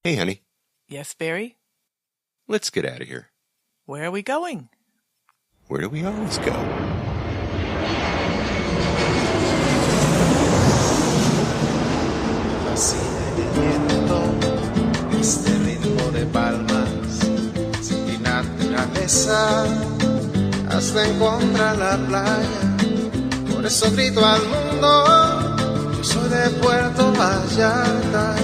Hey, honey, Yes, Barry? let's get out of here. Where are we going? Where do we always go? Fascina el viento, este ritmo de palmas, sin mi naturaleza, hasta encontrar la playa. Por eso grito al mundo, yo soy de Puerto Vallarta.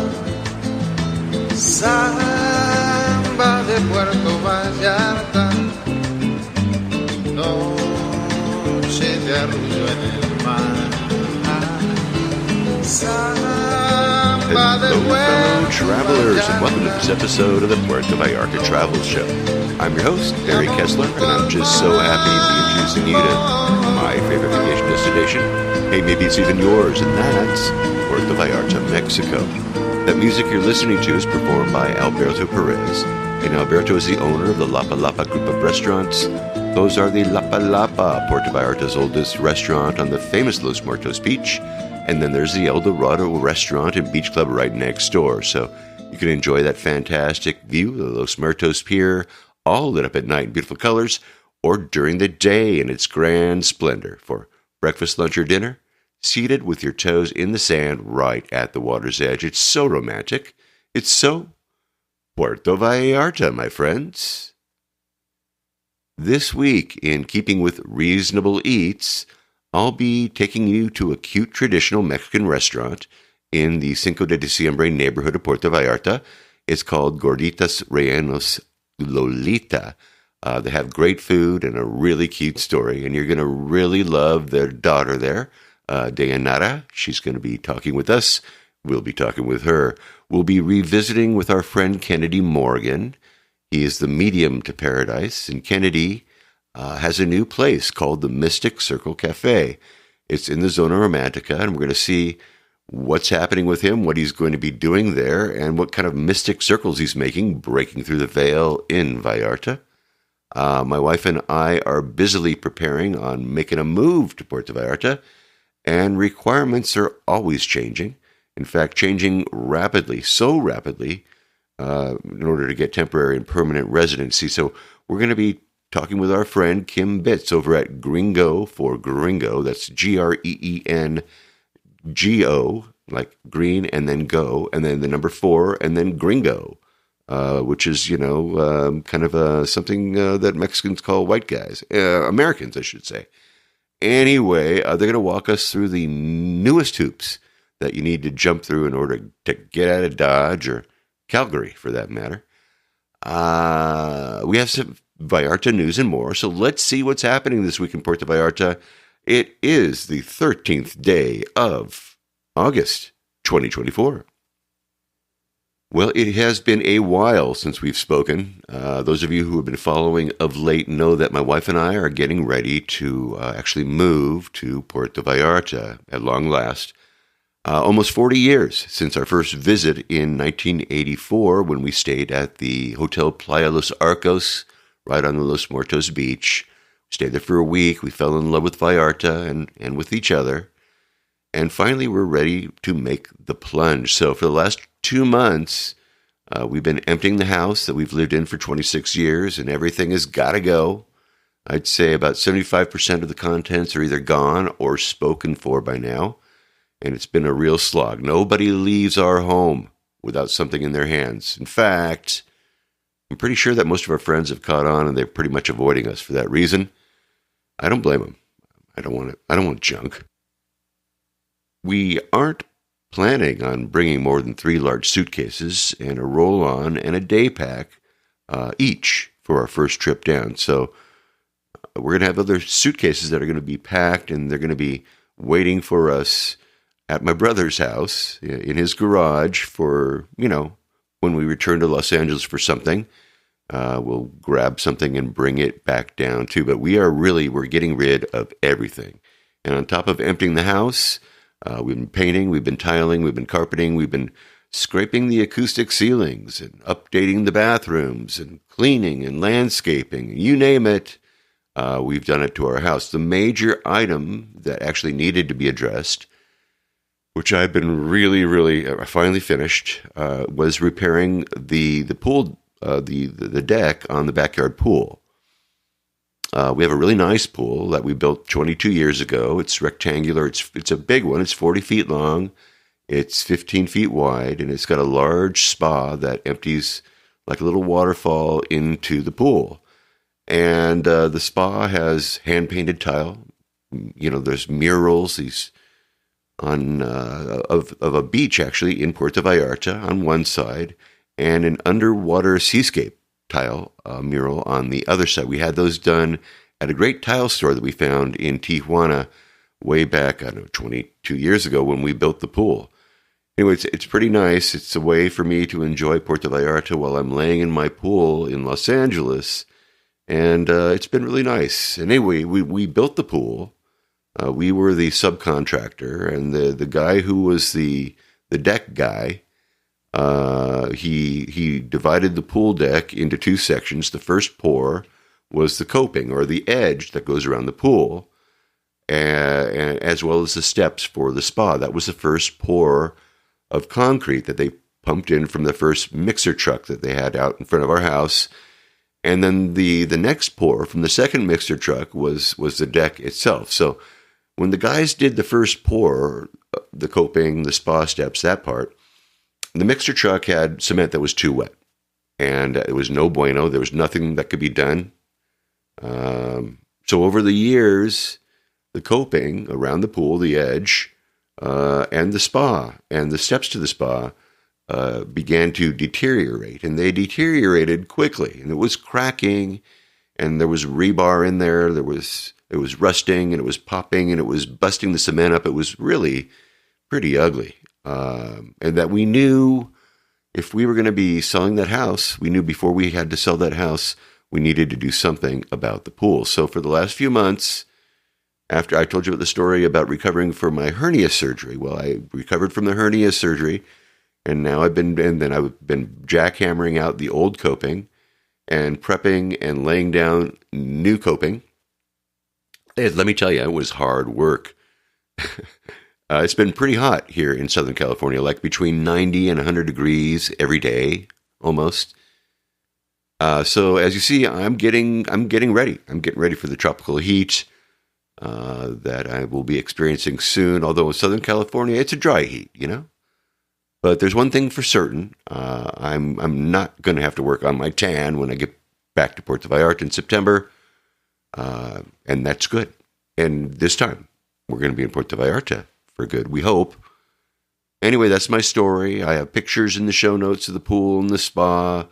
Samba de Puerto Vallarta, noche de arrullo en el mar. Samba de Hello, fellow Puerto travelers, and welcome to Vallarta. this episode of the Puerto Vallarta Travel Show. I'm your host, Barry Kessler, and I'm just so happy to be introducing you to my favorite vacation destination. Hey, maybe it's even yours, and that's Puerto Vallarta, Mexico. That music you're listening to is performed by Alberto Perez, and Alberto is the owner of the Lapa Lapa group of restaurants. Those are the Lapa Lapa, Puerto Vallarta's oldest restaurant on the famous Los Muertos beach, and then there's the El Dorado restaurant and beach club right next door, so you can enjoy that fantastic view of the Los Muertos Pier, all lit up at night in beautiful colors, or during the day in its grand splendor for breakfast, lunch, or dinner, seated with your toes in the sand right at the water's edge. It's so romantic. It's so Puerto Vallarta, my friends. This week, in keeping with reasonable eats, I'll be taking you to a cute traditional Mexican restaurant in the Cinco de Diciembre neighborhood of Puerto Vallarta. It's called Gorditas, Rellenos, Lolita. They have great food and a really cute story, and you're going to really love their daughter there, Dayanara. She's going to be talking with us. We'll be talking with her. We'll be revisiting with our friend Kennedy Morgan. He is the medium to paradise, and Kennedy has a new place called the Mystic Circle Cafe. It's in the Zona Romantica, and we're going to see what's happening with him, what he's going to be doing there, and what kind of mystic circles he's making, breaking through the veil in Vallarta. My wife and I are busily preparing on making a move to Puerto Vallarta, and requirements are always changing. In fact, changing rapidly, so rapidly, in order to get temporary and permanent residency. So we're going to be talking with our friend Kim Bitts over at Gringo for Gringo. That's Greengo, like green and then go, and then the number 4 and then Gringo, which is, kind of something that Mexicans call white guys, Americans, I should say. Anyway, they're going to walk us through the newest hoops that you need to jump through in order to get out of Dodge or Calgary, for that matter. We have some Vallarta news and more, so let's see what's happening this week in Puerto Vallarta. It is the 13th day of August, 2024. Well, it has been a while since we've spoken. Those of you who have been following of late know that my wife and I are getting ready to actually move to Puerto Vallarta at long last. Almost 40 years since our first visit in 1984 when we stayed at the Hotel Playa Los Arcos right on the Los Muertos beach. We stayed there for a week. We fell in love with Vallarta and with each other. And finally, we're ready to make the plunge. So for the last 2 months, we've been emptying the house that we've lived in for 26 years, and everything has got to go. I'd say about 75% of the contents are either gone or spoken for by now. And it's been a real slog. Nobody leaves our home without something in their hands. In fact, I'm pretty sure that most of our friends have caught on and they're pretty much avoiding us for that reason. I don't blame them. I don't want it. I don't want junk. We aren't planning on bringing more than 3 large suitcases and a roll-on and a day pack each for our first trip down. So we're going to have other suitcases that are going to be packed, and they're going to be waiting for us at my brother's house in his garage for, when we return to Los Angeles for something. We'll grab something and bring it back down too. But we're getting rid of everything. And on top of emptying the house, we've been painting, we've been tiling, we've been carpeting, we've been scraping the acoustic ceilings and updating the bathrooms and cleaning and landscaping, you name it. We've done it to our house. The major item that actually needed to be addressed which I've been really, I finally finished, was repairing the pool, the deck on the backyard pool. We have a really nice pool that we built 22 years ago. It's rectangular. It's a big one. It's 40 feet long. It's 15 feet wide, and it's got a large spa that empties like a little waterfall into the pool. And the spa has hand-painted tile. There's murals of a beach, actually, in Puerto Vallarta on one side, and an underwater seascape tile mural on the other side. We had those done at a great tile store that we found in Tijuana way back, 22 years ago when we built the pool. Anyway, it's pretty nice. It's a way for me to enjoy Puerto Vallarta while I'm laying in my pool in Los Angeles, and it's been really nice. And anyway, we built the pool. We were the subcontractor, and the guy who was the deck guy, he divided the pool deck into two sections. The first pour was the coping, or the edge that goes around the pool, and as well as the steps for the spa. That was the first pour of concrete that they pumped in from the first mixer truck that they had out in front of our house. And then the next pour from the second mixer truck was the deck itself. So when the guys did the first pour, the coping, the spa steps, that part, the mixer truck had cement that was too wet. And it was no bueno. There was nothing that could be done. So over the years, the coping around the pool, the edge, and the spa and the steps to the spa began to deteriorate, and they deteriorated quickly, and it was cracking, and there was rebar in there. It was rusting, and it was popping, and it was busting the cement up. It was really pretty ugly, and that we knew if we were going to be selling that house, we knew before we had to sell that house, we needed to do something about the pool. So for the last few months, after I told you the story about recovering from my hernia surgery, well, I recovered from the hernia surgery, and now I've been jackhammering out the old coping and prepping and laying down new coping. And let me tell you, it was hard work. It's been pretty hot here in Southern California, like between 90 and 100 degrees every day, almost. So as you see, I'm getting ready. I'm getting ready for the tropical heat that I will be experiencing soon. Although in Southern California, it's a dry heat, But there's one thing for certain: I'm not going to have to work on my tan when I get back to Puerto Vallarta in September, and that's good. And this time, we're going to be in Puerto Vallarta for good, we hope. Anyway, that's my story. I have pictures in the show notes of the pool and the spa,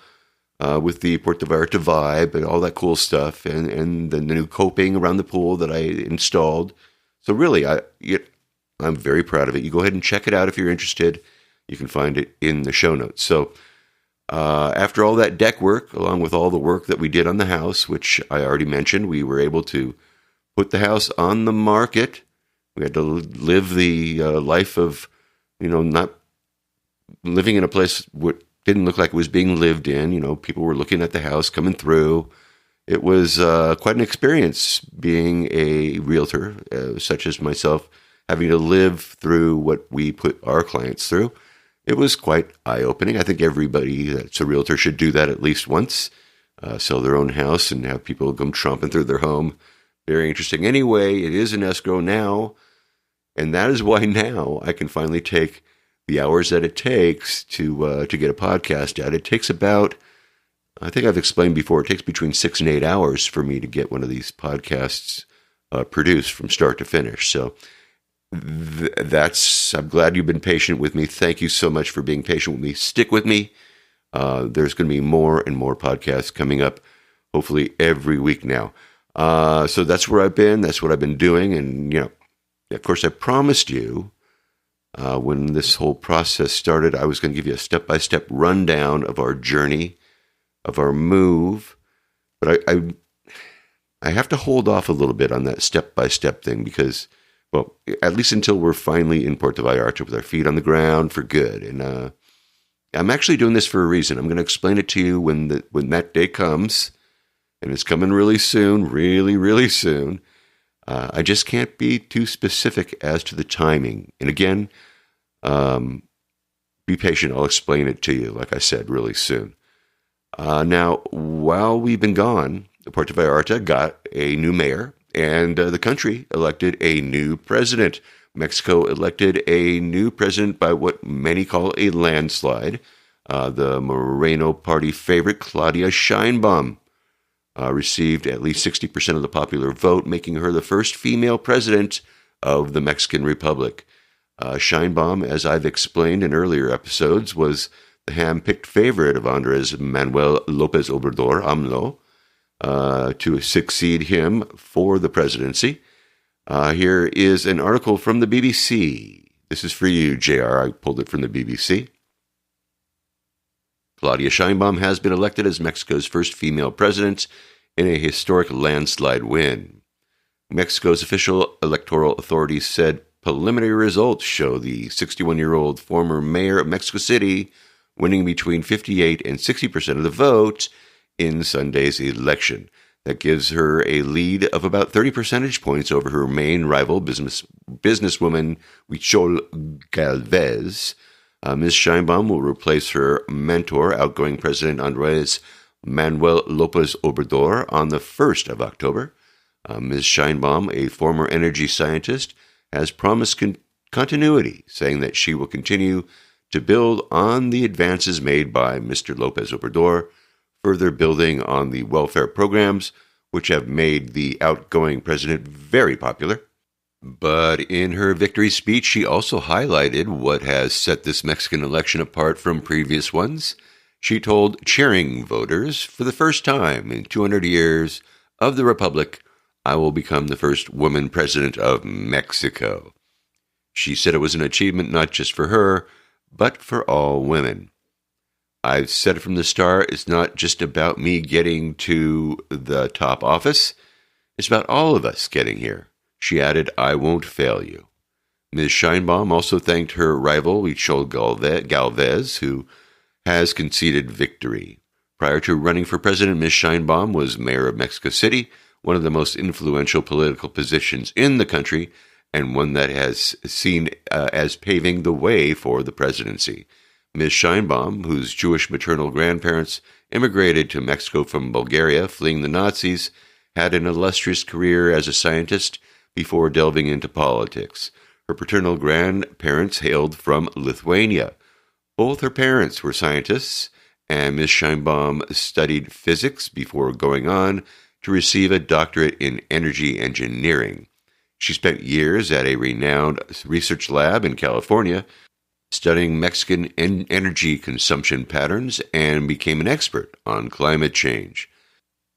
with the Puerto Vallarta vibe and all that cool stuff, and the new coping around the pool that I installed. So really, I'm very proud of it. You go ahead and check it out if you're interested. You can find it in the show notes. So after all that deck work, along with all the work that we did on the house, which I already mentioned, we were able to put the house on the market. We had to live the life of, not living in a place what didn't look like it was being lived in. People were looking at the house coming through. It was quite an experience being a realtor, such as myself, having to live through what we put our clients through. It was quite eye-opening. I think everybody that's a realtor should do that at least once, sell their own house and have people come tromping through their home. Very interesting. Anyway, it is in escrow now, and that is why now I can finally take the hours that it takes to get a podcast out. It takes about, I think I've explained before, it takes between 6 and 8 hours for me to get one of these podcasts produced from start to finish. So I'm glad you've been patient with me. Thank you so much for being patient with me. Stick with me. There's going to be more and more podcasts coming up, hopefully every week now. So that's where I've been. That's what I've been doing. And, of course, I promised you when this whole process started, I was going to give you a step-by-step rundown of our journey, of our move. But I have to hold off a little bit on that step-by-step thing because, well, at least until we're finally in Puerto Vallarta with our feet on the ground for good. And I'm actually doing this for a reason. I'm going to explain it to you when that day comes, and it's coming really soon, really, really soon. I just can't be too specific as to the timing. And again, Be patient. I'll explain it to you, like I said, really soon. Now, while we've been gone, Puerto Vallarta got a new mayor, and the country elected a new president. Mexico elected a new president by what many call a landslide. The Moreno Party favorite, Claudia Sheinbaum, received at least 60% of the popular vote, making her the first female president of the Mexican Republic. Sheinbaum, as I've explained in earlier episodes, was the hand-picked favorite of Andrés Manuel López Obrador, AMLO, to succeed him for the presidency. Here is an article from the BBC. This is for you, JR. I pulled it from the BBC. Claudia Sheinbaum has been elected as Mexico's first female president in a historic landslide win. Mexico's official electoral authorities said preliminary results show the 61-year-old former mayor of Mexico City winning between 58 and 60% of the vote in Sunday's election. That gives her a lead of about 30 percentage points over her main rival, businesswoman Huichol Galvez. Ms. Sheinbaum will replace her mentor, outgoing President Andrés Manuel López Obrador, on the 1st of October. Ms. Sheinbaum, a former energy scientist, has promised continuity, saying that she will continue to build on the advances made by Mr. López Obrador, further building on the welfare programs which have made the outgoing president very popular. But in her victory speech, she also highlighted what has set this Mexican election apart from previous ones. She told cheering voters, for the first time in 200 years of the Republic, I will become the first woman president of Mexico. She said it was an achievement not just for her, but for all women. I've said it from the start, it's not just about me getting to the top office. It's about all of us getting here. She added, I won't fail you. Ms. Sheinbaum also thanked her rival, Huichol Galvez, who has conceded victory. Prior to running for president, Ms. Sheinbaum was mayor of Mexico City, one of the most influential political positions in the country, and one that has seen as paving the way for the presidency. Ms. Sheinbaum, whose Jewish maternal grandparents immigrated to Mexico from Bulgaria, fleeing the Nazis, had an illustrious career as a scientist before delving into politics. Her paternal grandparents hailed from Lithuania. Both her parents were scientists, and Ms. Sheinbaum studied physics before going on to receive a doctorate in energy engineering. She spent years at a renowned research lab in California, studying Mexican energy consumption patterns, and became an expert on climate change.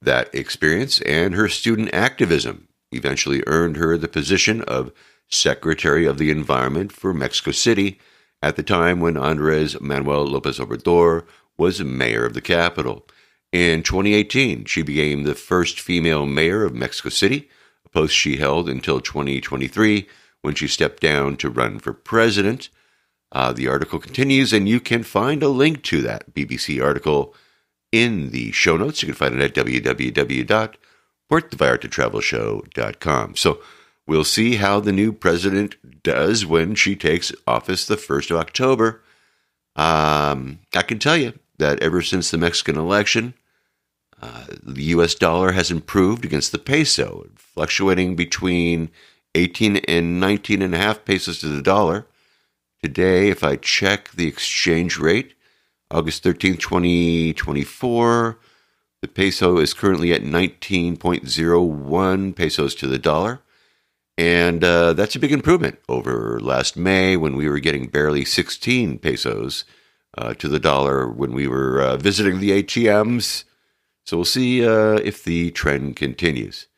That experience and her student activism eventually earned her the position of Secretary of the Environment for Mexico City at the time when Andrés Manuel López Obrador was mayor of the capital. In 2018, she became the first female mayor of Mexico City, a post she held until 2023 when she stepped down to run for president. The article continues, and you can find a link to that BBC article in the show notes. You can find it at www.puertovallartatravelshow.com. So we'll see how the new president does when she takes office the 1st of October. I can tell you that ever since the Mexican election, the U.S. dollar has improved against the peso, fluctuating between 18 and 19 and a half pesos to the dollar. Today, if I check the exchange rate, August 13th, 2024, the peso is currently at 19.01 pesos to the dollar. And that's a big improvement over last May when we were getting barely 16 pesos to the dollar when we were visiting the ATMs. So we'll see if the trend continues.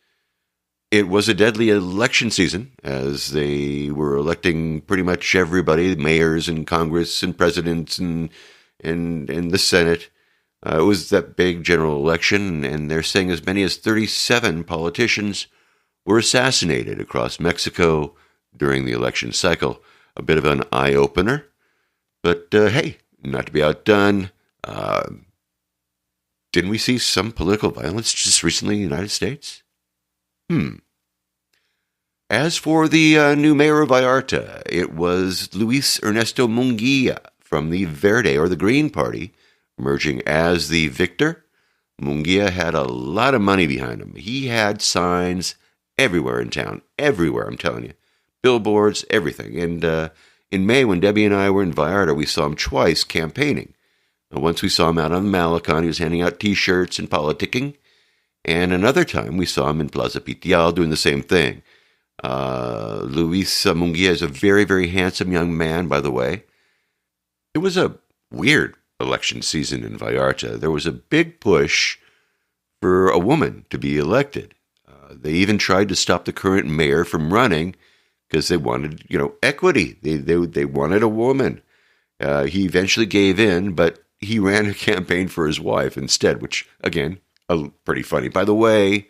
It was a deadly election season as they were electing pretty much everybody, mayors and Congress and presidents and the Senate. It was that big general election, and they're saying as many as 37 politicians were assassinated across Mexico during the election cycle. A bit of an eye-opener, but hey, not to be outdone. Didn't we see some political violence just recently in the United States? As for the new mayor of Vallarta, it was Luis Ernesto Munguia from the Verde, or the Green Party, emerging as the victor. Munguia had a lot of money behind him. He had signs everywhere in town. Everywhere, I'm telling you. Billboards, everything. And in May, when Debbie and I were in Vallarta, we saw him twice campaigning. Once we saw him out on the Malecon. He was handing out T-shirts and politicking. And another time, we saw him in Plaza Pitial doing the same thing. Luis Munguia is a very, very handsome young man, by the way. It was a weird election season in Vallarta. There was a big push for a woman to be elected. They even tried to stop the current mayor from running because they wanted, equity. They wanted a woman. He eventually gave in, but he ran a campaign for his wife instead, which, again, pretty funny. By the way,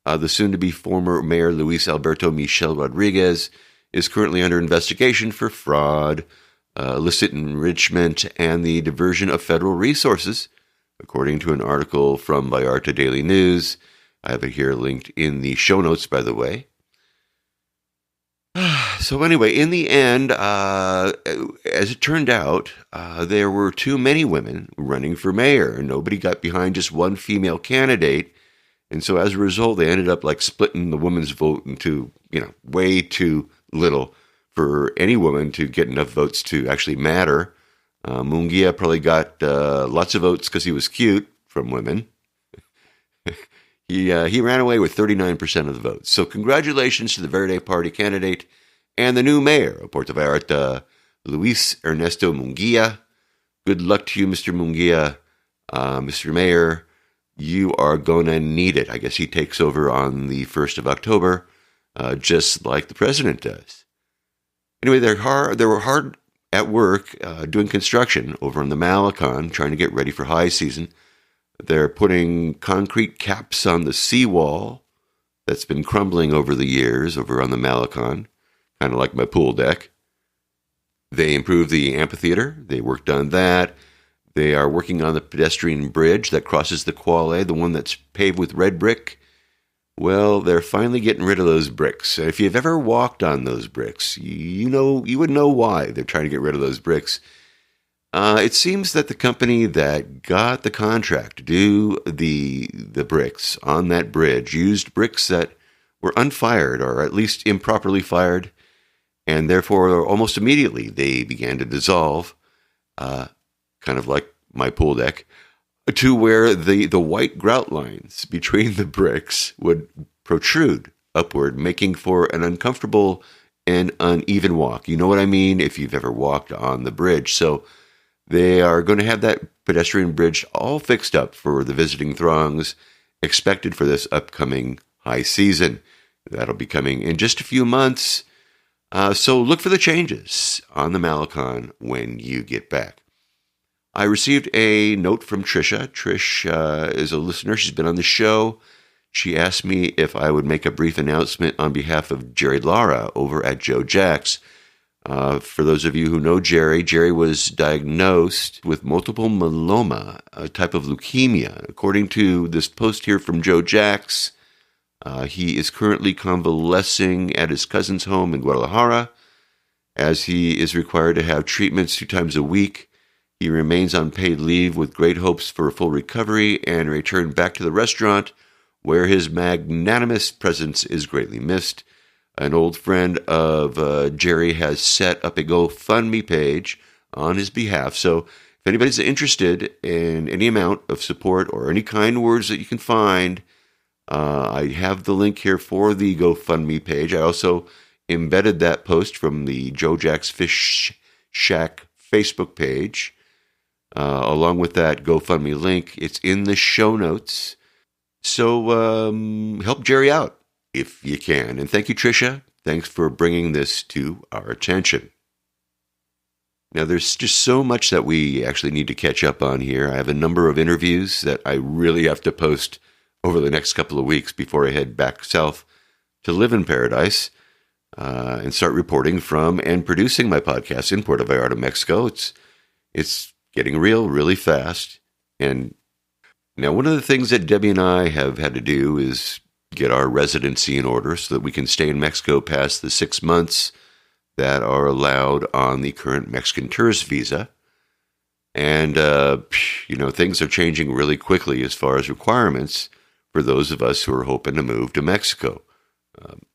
the soon-to-be former mayor Luis Alberto Michel Rodriguez is currently under investigation for fraud, illicit enrichment, and the diversion of federal resources, according to an article from Vallarta Daily News. I have it here linked in the show notes, by the way. So anyway, in the end, as it turned out, there were too many women running for mayor, and nobody got behind just one female candidate. And so as a result, they ended up splitting the women's vote into, way too little for any woman to get enough votes to actually matter. Munguia probably got lots of votes because he was cute from women. He ran away with 39% of the votes. So congratulations to the Verde Party candidate and the new mayor of Puerto Vallarta, Luis Ernesto Munguia. Good luck to you, Mr. Munguia. Mr. Mayor, you are going to need it. I guess he takes over on the 1st of October, just like the president does. Anyway, they were hard at work doing construction over on the Malecon, trying to get ready for high season. They're putting concrete caps on the seawall that's been crumbling over the years over on the Malecon, kind of like my pool deck. They improved the amphitheater. They worked on that. They are working on the pedestrian bridge that crosses the Quale, the one that's paved with red brick. Well, they're finally getting rid of those bricks. If you've ever walked on those bricks, you would know why they're trying to get rid of those bricks. It seems that the company that got the contract to do the bricks on that bridge used bricks that were unfired, or at least improperly fired, and therefore almost immediately they began to dissolve, kind of like my pool deck, to where the white grout lines between the bricks would protrude upward, making for an uncomfortable and uneven walk. You know what I mean if you've ever walked on the bridge. So they are going to have that pedestrian bridge all fixed up for the visiting throngs expected for this upcoming high season. That'll be coming in just a few months. So look for the changes on the Malecon when you get back. I received a note from Trisha. Trish is a listener. She's been on the show. She asked me if I would make a brief announcement on behalf of Jerry Lara over at Joe Jack's. For those of you who know Jerry was diagnosed with multiple myeloma, a type of leukemia. According to this post here from Joe Jack's, he is currently convalescing at his cousin's home in Guadalajara, as he is required to have treatments 2 times a week. He remains on paid leave with great hopes for a full recovery and return back to the restaurant, where his magnanimous presence is greatly missed. An old friend of Jerry has set up a GoFundMe page on his behalf. So if anybody's interested in any amount of support or any kind words that you can find, I have the link here for the GoFundMe page. I also embedded that post from the Joe Jack's Fish Shack Facebook page, along with that GoFundMe link. It's in the show notes. So help Jerry out if you can. And thank you, Trisha. Thanks for bringing this to our attention. Now, there's just so much that we actually need to catch up on here. I have a number of interviews that I really have to post over the next couple of weeks before I head back south to live in paradise and start reporting from and producing my podcast in Puerto Vallarta, Mexico. It's getting real really fast. And now one of the things that Debbie and I have had to do is get our residency in order so that we can stay in Mexico past the 6 months that are allowed on the current Mexican tourist visa. And, things are changing really quickly as far as requirements for those of us who are hoping to move to Mexico.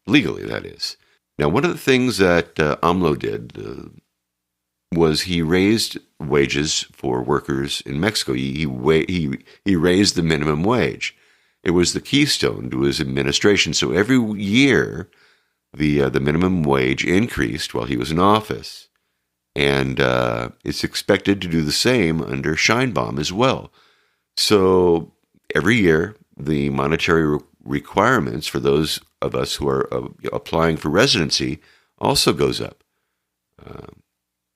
Legally, that is. Now, one of the things that AMLO did was he raised wages for workers in Mexico. He raised the minimum wage. It was the keystone to his administration. So every year, the minimum wage increased while he was in office. And it's expected to do the same under Sheinbaum as well. So every year, the monetary requirements for those of us who are applying for residency also goes up.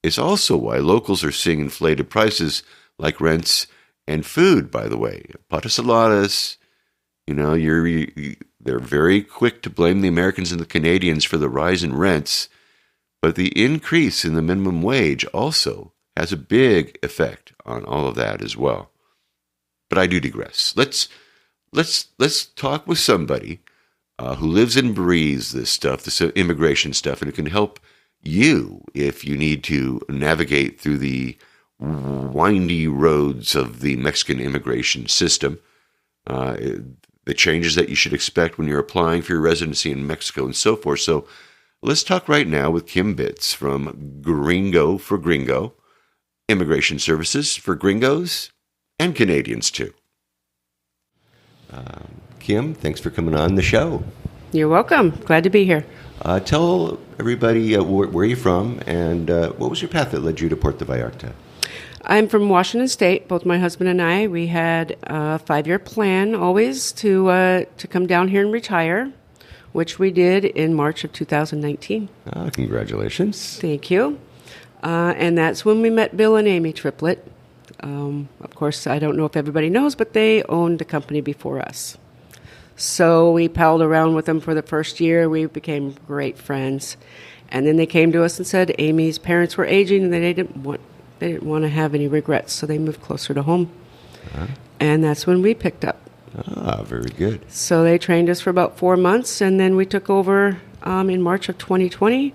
It's also why locals are seeing inflated prices like rents and food, by the way. Patas saladas, they're very quick to blame the Americans and the Canadians for the rise in rents, but the increase in the minimum wage also has a big effect on all of that as well. But I do digress. Let's talk with somebody who lives and breathes this stuff, this immigration stuff, and it can help you if you need to navigate through the windy roads of the Mexican immigration system, the changes that you should expect when you're applying for your residency in Mexico and so forth. So let's talk right now with Kim Bitts from Gringo for Gringo, Immigration Services for Gringos and Canadians too. Kim, thanks for coming on the show. You're welcome. Glad to be here. Tell everybody where you're from and what was your path that led you to Puerto Vallarta? I'm from Washington State. Both my husband and I, we had a 5-year plan always to come down here and retire, which we did in March of 2019. Congratulations. Thank you. And that's when we met Bill and Amy Triplett. Of course, I don't know if everybody knows, but they owned the company before us. So we palled around with them for the first year. We became great friends. And then they came to us and said Amy's parents were aging and they didn't want to have any regrets, so they moved closer to home. And that's when we picked up. Very good. So they trained us for about 4 months, and then we took over in March of 2020,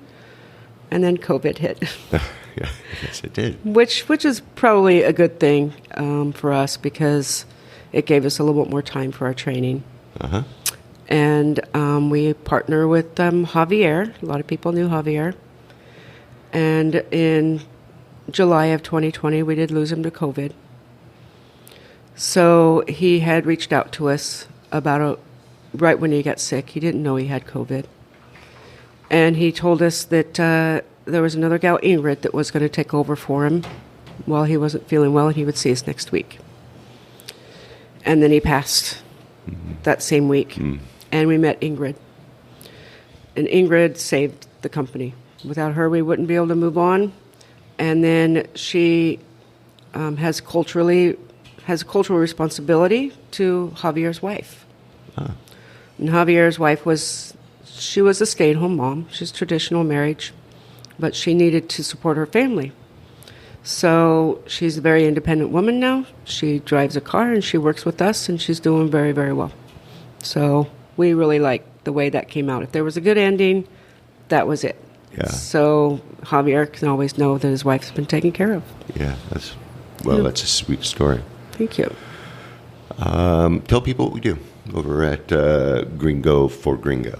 and then COVID hit. Yeah, yes, it did. Which is probably a good thing for us because it gave us a little bit more time for our training. And we partner with Javier. A lot of people knew Javier. And in July of 2020, we did lose him to COVID. So he had reached out to us right when he got sick. He didn't know he had COVID. And he told us that there was another gal, Ingrid, that was going to take over for him while he wasn't feeling well, and he would see us next week. And then he passed that same week, and we met Ingrid. And Ingrid saved the company. Without her, we wouldn't be able to move on. And then she has a cultural responsibility to Javier's wife. And Javier's wife was a stay-at-home mom. She's traditional marriage, but she needed to support her family. So she's a very independent woman now. She drives a car and she works with us, and she's doing very, very well. So we really like the way that came out. If there was a good ending, that was it. Yeah. So Javier can always know that his wife's been taken care of. Yeah, that's a sweet story. Thank you. Tell people what we do over at Gringo for Gringo.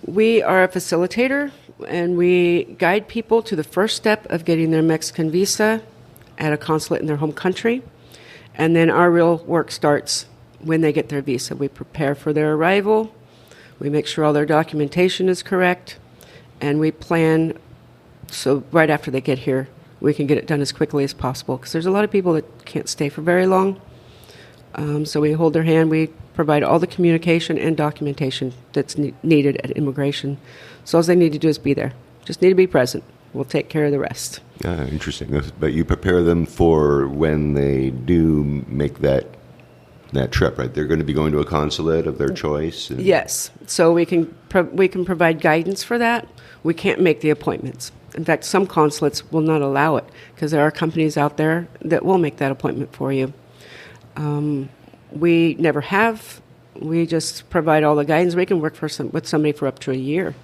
We are a facilitator, and we guide people to the first step of getting their Mexican visa at a consulate in their home country. And then our real work starts when they get their visa. We prepare for their arrival. We make sure all their documentation is correct. And we plan so right after they get here, we can get it done as quickly as possible. Because there's a lot of people that can't stay for very long. So we hold their hand. We provide all the communication and documentation that's needed at immigration. So all they need to do is be there. Just need to be present. We'll take care of the rest. Interesting. But you prepare them for when they do make that trip, right? They're going to be going to a consulate of their choice? Yes. So we can provide guidance for that. We can't make the appointments. In fact, some consulates will not allow it because there are companies out there that will make that appointment for you. We never have We just provide all the guidance. We can work with somebody for up to a year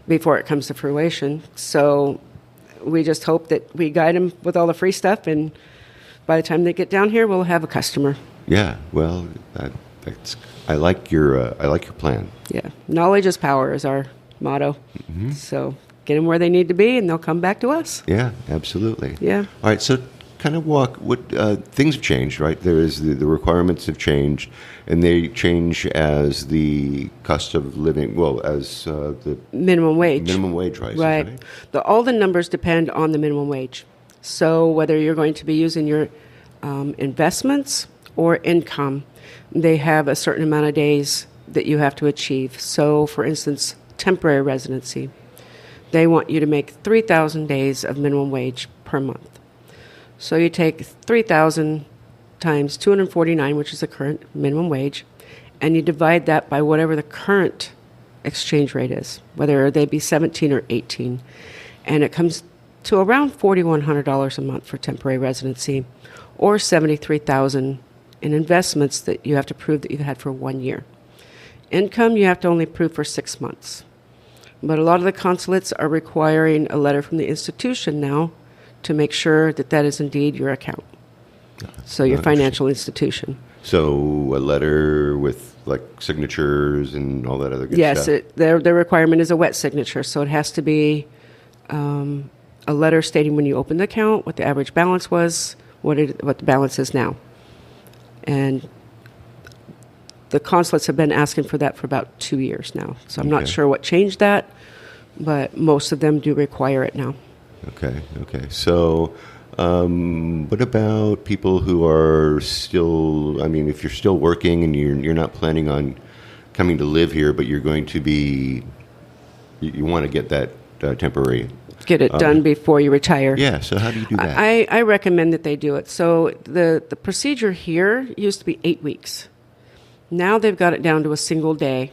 before it comes to fruition. So we just hope that we guide them with all the free stuff, and by the time they get down here, we'll have a customer. Yeah, well, I like your plan. Yeah, knowledge is power is our motto. Mm-hmm. So get them where they need to be, and they'll come back to us. Yeah, absolutely. Yeah. All right, so kind of things have changed, right? There is the requirements have changed, and they change as the cost of living, as the minimum wage rises, right? All the numbers depend on the minimum wage. So whether you're going to be using your investments or income, they have a certain amount of days that you have to achieve. So, for instance, temporary residency, they want you to make 3,000 days of minimum wage per month. So you take 3,000 times 249, which is the current minimum wage, and you divide that by whatever the current exchange rate is, whether they be 17 or 18. And it comes to around $4,100 a month for temporary residency, or $73,000 in investments that you have to prove that you've had for 1 year. Income, you have to only prove for 6 months. But a lot of the consulates are requiring a letter from the institution now to make sure that that is indeed your account. So your financial institution. So a letter with like signatures and all that other good stuff? Yes, their requirement is a wet signature. So it has to be a letter stating when you opened the account, what the average balance was, what the balance is now. And the consulates have been asking for that for about 2 years now. So I'm not sure what changed that, but most of them do require it now. Okay. So what about people who are still, if you're still working and you're not planning on coming to live here, but you're going to be, you want to get that temporary. Get it done before you retire. Yeah, so how do you do that? I recommend that they do it. So the procedure here used to be 8 weeks. Now they've got it down to a single day,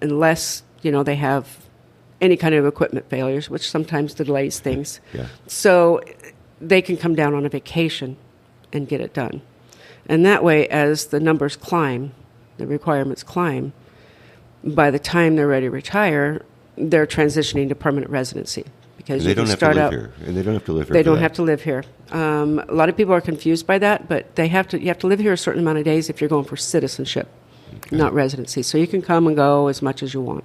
unless, they have any kind of equipment failures, which sometimes delays things. Yeah. So they can come down on a vacation and get it done. And that way, as the numbers climb, the requirements climb, by the time they're ready to retire, they're transitioning to permanent residency. Because they don't have to live here. And they don't have to live here. They don't have to live here. A lot of people are confused by that, but you have to live here a certain amount of days if you're going for citizenship, not residency. So you can come and go as much as you want.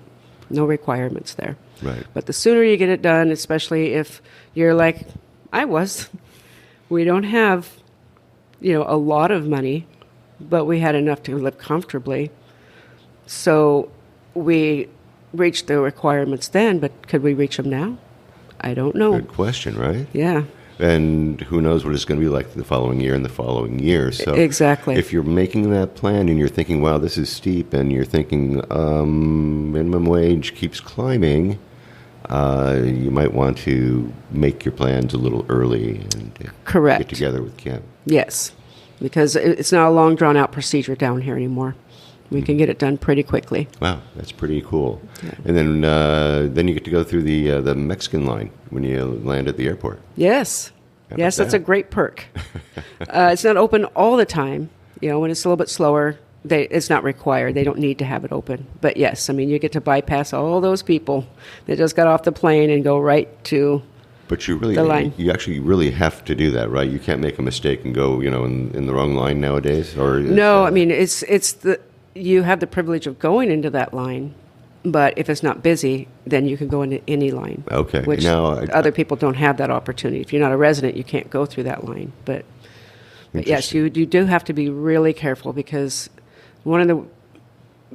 No requirements there. Right. But the sooner you get it done, especially if you're like I was, we don't have, a lot of money, but we had enough to live comfortably. So we reached the requirements then, but could we reach them now? I don't know. Good question, right? Yeah. And who knows what it's going to be like the following year and the following year. So exactly. If you're making that plan and you're thinking, wow, this is steep, and you're thinking minimum wage keeps climbing, you might want to make your plans a little early and Correct. Get together with Kim. Yes, because it's not a long, drawn-out procedure down here anymore. We can get it done pretty quickly. Wow, that's pretty cool. Yeah. And then you get to go through the Mexican line when you land at the airport. Yes. Yes, that's a great perk. It's not open all the time. When it's a little bit slower, it's not required. They don't need to have it open. But yes, you get to bypass all those people that just got off the plane and go right to But you really, the line. You actually really have to do that, right? You can't make a mistake and go, in the wrong line nowadays. Or no, it's the. You have the privilege of going into that line, but if it's not busy, then you can go into any line. Okay. Which other people don't have that opportunity. If you're not a resident, you can't go through that line. But yes, you do have to be really careful, because one of the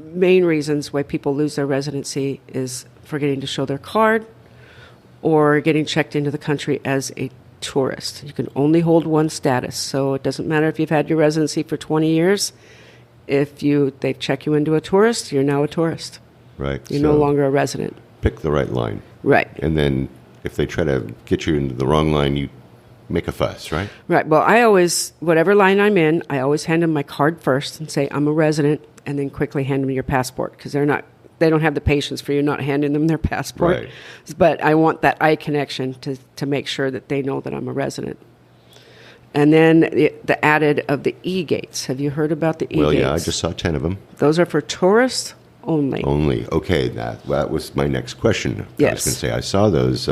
main reasons why people lose their residency is forgetting to show their card or getting checked into the country as a tourist. You can only hold one status, so it doesn't matter if you've had your residency for 20 years. If they check you into a tourist, you're now a tourist. Right. You're no longer a resident. Pick the right line. Right. And then if they try to get you into the wrong line, you make a fuss, right? Right. Well, whatever line I'm in, I always hand them my card first and say, I'm a resident, and then quickly hand them your passport, because they don't have the patience for you not handing them their passport. Right. But I want that eye connection to make sure that they know that I'm a resident. And then the added of the e-gates. Have you heard about the e-gates? Well, yeah, I just saw 10 of them. Those are for tourists only. Only. Okay, that was my next question. Yes. I was going to say, I saw those.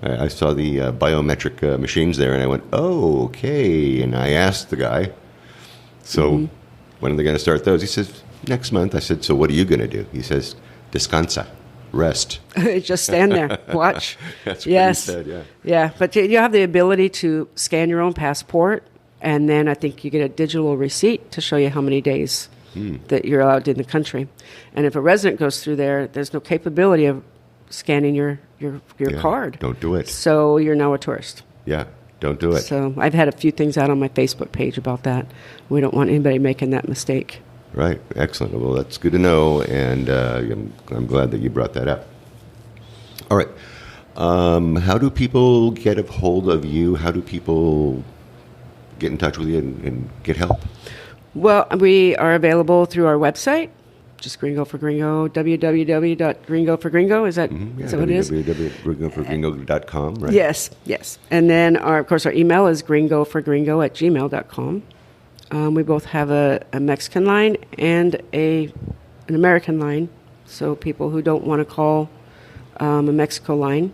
I saw the biometric machines there, and I went, oh, okay. And I asked the guy, so when are they going to start those? He says, next month. I said, so what are you going to do? He says, descansa, rest. Just stand there, watch. That's what yes. he said, yeah. Yeah, but you have the ability to scan your own passport, and then I think you get a digital receipt to show you how many days that you're allowed in the country. And if a resident goes through there, there's no capability of scanning your Yeah, card. don't do it. So you're now a tourist. Yeah, don't do it. So I've had a few things out on my Facebook page about that. We don't want anybody making that mistake. Right, excellent. Well, that's good to know, and I'm glad that you brought that up. All right. How do people get a hold of you? How do people get in touch with you and get help? Well, we are available through our website, just Gringo for Gringo, www.gringoforgringo. Is that what it is? www.gringoforgringo.com, right? Yes, yes. And then, of course, our email is gringoforgringo@gmail.com. We both have a Mexican line and an American line, so people who don't want to call a Mexico line.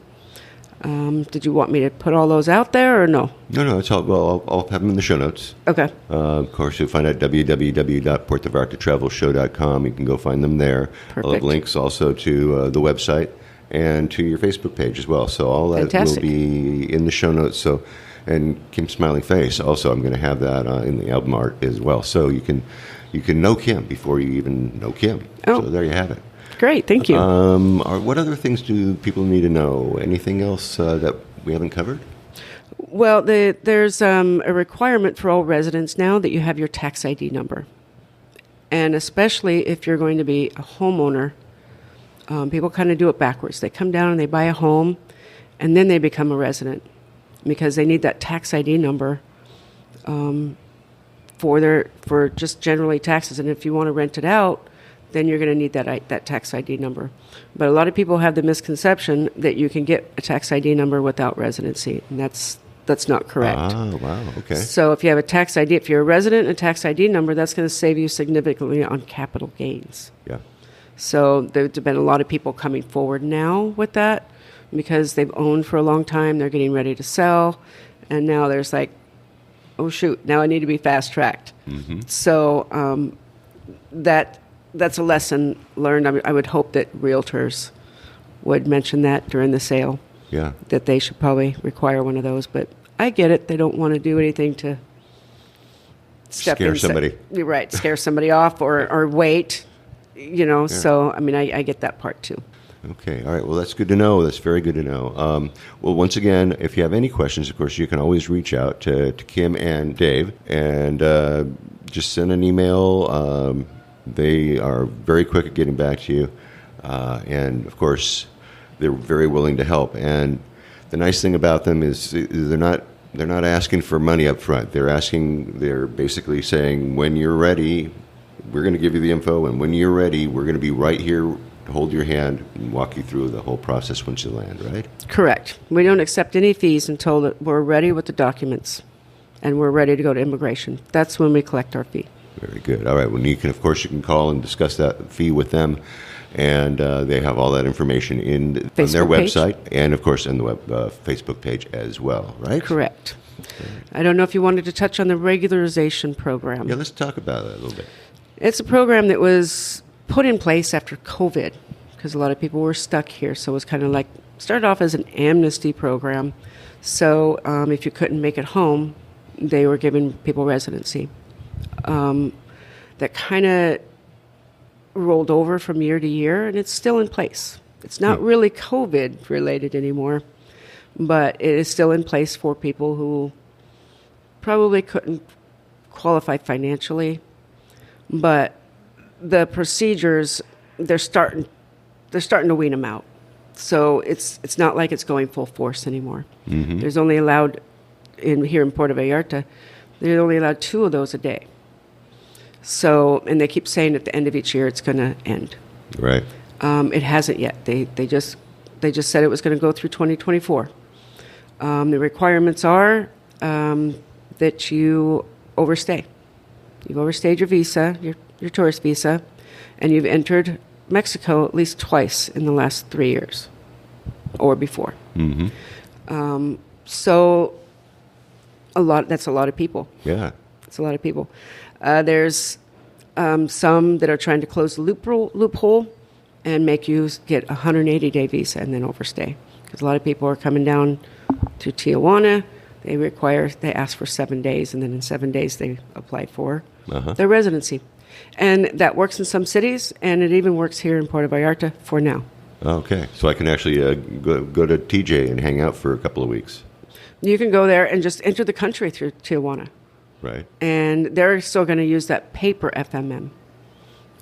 Did you want me to put all those out there or no? No, it's all, well, I'll have them in the show notes. Okay. Of course, you'll find at www.puertovallartatravelshow.com. You can go find them there. Perfect. I'll have links also to the website and to your Facebook page as well. So all that Fantastic. will be in the show notes. So, and Kim's smiling face also, I'm going to have that in the album art as well. So you can know Kim before you even know Kim. Oh. So there you have it. Great, thank you. What other things do people need to know? Anything else that we haven't covered? Well, there's a requirement for all residents now that you have your tax ID number. And especially if you're going to be a homeowner, people kind of do it backwards. They come down and they buy a home, and then they become a resident because they need that tax ID number for just generally taxes. And if you want to rent it out, then you're going to need that tax ID number. But a lot of people have the misconception that you can get a tax ID number without residency, and that's not correct. Oh, wow, okay. So if you have a tax ID, if you're a resident and a tax ID number, that's going to save you significantly on capital gains. Yeah. So there's been a lot of people coming forward now with that because they've owned for a long time, they're getting ready to sell, and now there's like, oh shoot, now I need to be fast-tracked. Mm-hmm. So that's a lesson learned. I would hope that realtors would mention that during the sale. Yeah. That they should probably require one of those. But I get it. They don't want to do anything to Scare somebody. You're right. Scare somebody off or wait. Yeah. So, I mean, I get that part too. Okay. All right. Well, that's good to know. That's very good to know. Well, once again, if you have any questions, of course, you can always reach out to Kim and Dave and just send an email. They are very quick at getting back to you. And, of course, they're very willing to help. And the nice thing about them is they're not asking for money up front. They're basically saying, when you're ready, we're going to give you the info. And when you're ready, we're going to be right here to hold your hand and walk you through the whole process once you land, right? Correct. We don't accept any fees until that we're ready with the documents and we're ready to go to immigration. That's when we collect our fee. Very good. All right. Well, you can call and discuss that fee with them, and they have all that information on their Facebook website and, of course, on the Facebook page as well, right? Correct. I don't know if you wanted to touch on the regularization program. Yeah, let's talk about that a little bit. It's a program that was put in place after COVID because a lot of people were stuck here. So it was kind of like started off as an amnesty program. So if you couldn't make it home, they were giving people residency. That kind of rolled over from year to year, and it's still in place. It's not really COVID related anymore, but it is still in place for people who probably couldn't qualify financially. But the procedures, they're starting to wean them out. So it's not like it's going full force anymore. Mm-hmm. There's only allowed here in Puerto Vallarta, they're only allowed 2 of those a day. So, and they keep saying at the end of each year it's going to end. Right. It hasn't yet. They just said it was going to go through 2024. The requirements are that you overstay. You've overstayed your visa, your tourist visa, and you've entered Mexico at least twice in the last 3 years or before. So that's a lot of people. Yeah. It's a lot of people. There's some that are trying to close the loophole and make you get a 180-day visa and then overstay. Because a lot of people are coming down to Tijuana. They ask for 7 days, and then in 7 days they apply for their residency. And that works in some cities, and it even works here in Puerto Vallarta for now. Okay. So I can actually go to TJ and hang out for a couple of weeks. You can go there and just enter the country through Tijuana. Right. And they're still going to use that paper FMM.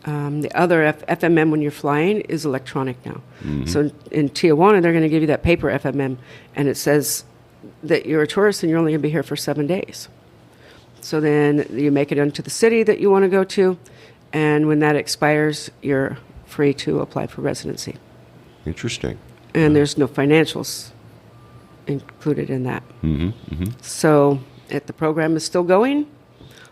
The other FMM when you're flying is electronic now. So in Tijuana, they're going to give you that paper FMM, and it says that you're a tourist and you're only going to be here for 7 days. So then you make it into the city that you want to go to, and when that expires, you're free to apply for residency. Interesting. And there's no financials included in that. So the program is still going.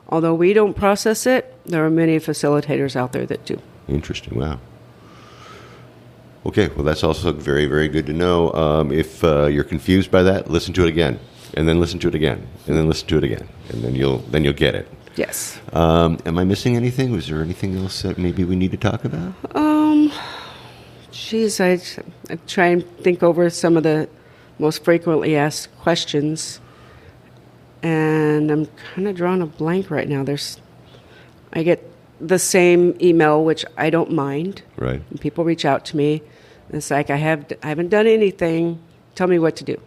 Although we don't process it, there are many facilitators out there that do. Interesting. Wow. Okay. Well, that's also very, very good to know. If you're confused by that, listen to it again, and then listen to it again, and then listen to it again, and then you'll get it. Yes. Am I missing anything? Was there anything else that maybe we need to talk about? Geez, I try and think over some of the most frequently asked questions. And I'm kind of drawing a blank right now. I get the same email, which I don't mind. Right. And people reach out to me. And it's like, I haven't done anything. Tell me what to do.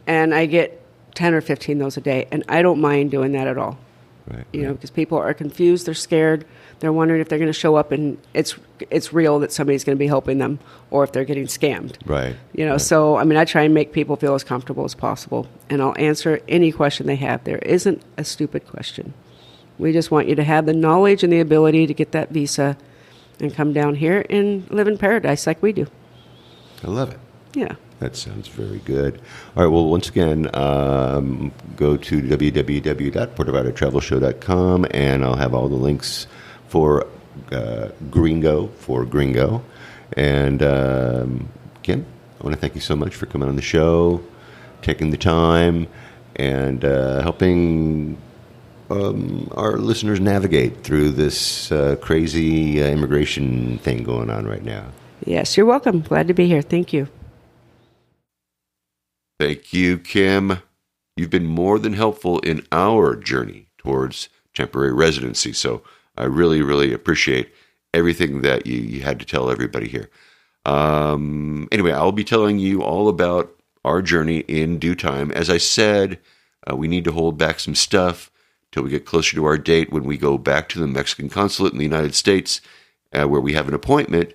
And I get 10 or 15 of those a day, and I don't mind doing that at all. Right. You know, because people are confused, they're scared, they're wondering if they're going to show up and it's real that somebody's going to be helping them, or if they're getting scammed. Right. You know, right. So I mean, I try and make people feel as comfortable as possible, and I'll answer any question they have. There isn't a stupid question. We just want you to have the knowledge and the ability to get that visa and come down here and live in paradise like we do. I love it. Yeah. That sounds very good. All right, well, once again, go to www.puertovallartatravelshow.com, and I'll have all the links for Gringo. And Kim, I want to thank you so much for coming on the show, taking the time, and helping our listeners navigate through this crazy immigration thing going on right now. Yes, you're welcome. Glad to be here. Thank you. Thank you, Kim. You've been more than helpful in our journey towards temporary residency, so I really, really appreciate everything that you had to tell everybody here. Anyway, I'll be telling you all about our journey in due time. As I said, we need to hold back some stuff till we get closer to our date when we go back to the Mexican consulate in the United States, where we have an appointment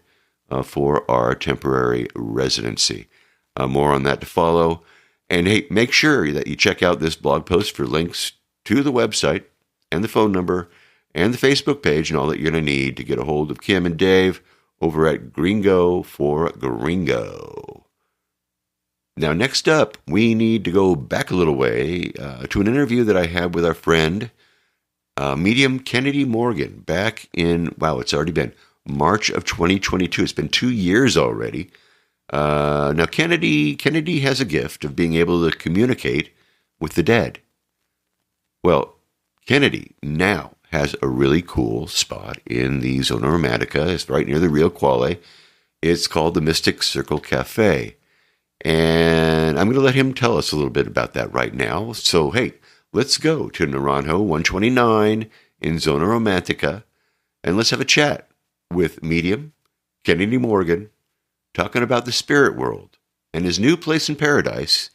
for our temporary residency. More on that to follow. And hey, make sure that you check out this blog post for links to the website and the phone number and the Facebook page and all that you're going to need to get a hold of Kim and Dave over at Gringo for Gringo. Now, next up, we need to go back a little way to an interview that I had with our friend, medium Kennedy Morgan, back in, it's already been March of 2022. It's been 2 years already. Now, Kennedy has a gift of being able to communicate with the dead. Well, Kennedy now has a really cool spot in the Zona Romantica. It's right near the Rio Quale. It's called the Mystic Circle Cafe. And I'm going to let him tell us a little bit about that right now. So, hey, let's go to Naranjo 129 in Zona Romantica, and let's have a chat with medium Kennedy Morgan, talking about the spirit world and his new place in paradise,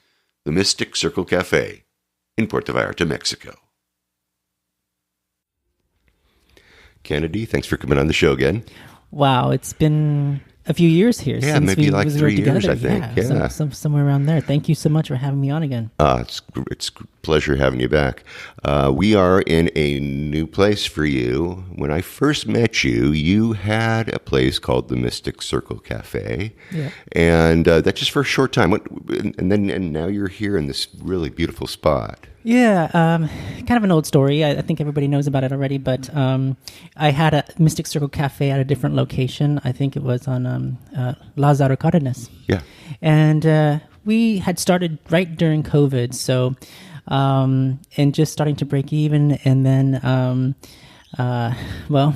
the Mystic Circle Cafe in Puerto Vallarta, Mexico. Kennedy, thanks for coming on the show again. Wow, it's been a few years here. Yeah, since maybe like 3 years, together. I think. Yeah. Somewhere around there. Thank you so much for having me on again. It's a pleasure having you back. We are in a new place for you. When I first met you, you had a place called the Mystic Circle Cafe. Yeah. And that's just for a short time. And now you're here in this really beautiful spot. Yeah, kind of an old story. I think everybody knows about it already, but I had a Mystic Circle Cafe at a different location. I think it was on Lázaro Cárdenas. Yeah. And we had started right during COVID, so and just starting to break even. And then, well,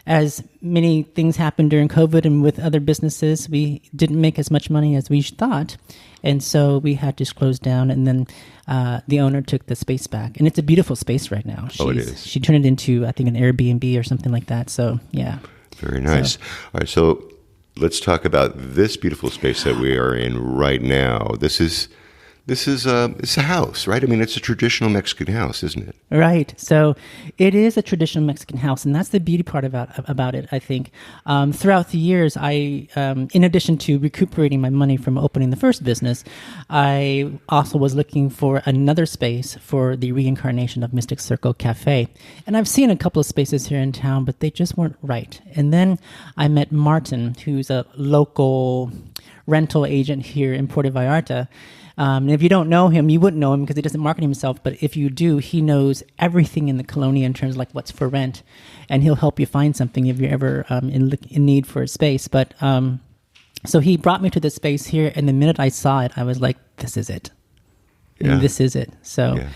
as many things happened during COVID and with other businesses, we didn't make as much money as we thought. And so we had to close down, and then the owner took the space back. And it's a beautiful space right now. It is. She turned it into, I think, an Airbnb or something like that. So, yeah. Very nice. So, All right, so let's talk about this beautiful space that we are in right now. This is it's a house, right? I mean, it's a traditional Mexican house, isn't it? right. So it is a traditional Mexican house, and that's the beauty part about it, I think. Throughout the years, I, in addition to recuperating my money from opening the first business, I also was looking for another space for the reincarnation of Mystic Circle Cafe. And I've seen a couple of spaces here in town, but they just weren't right. And then I met Martin, who's a local rental agent here in Puerto Vallarta. And if you don't know him, you wouldn't know him because he doesn't market himself. But if you do, he knows everything in the colonia in terms of like what's for rent, and he'll help you find something if you're ever in need for a space. But so he brought me to the space here, and the minute I saw it, I was like, "This is it. Yeah. This is it." So. Yeah.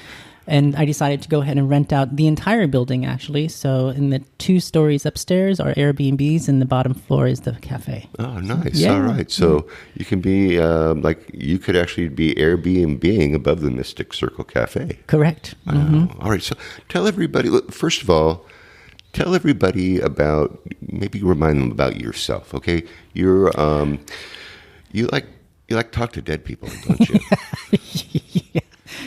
And I decided to go ahead and rent out the entire building, actually. So in the 2 stories upstairs are Airbnbs, and the bottom floor is the cafe. Oh, nice. Yeah. All right. So you can be you could actually be Airbnb-ing above the Mystic Circle Cafe. Correct. Wow. All right. So tell everybody, look, first of all, tell everybody about, maybe remind them about yourself, okay? You're, you like to talk to dead people, don't you?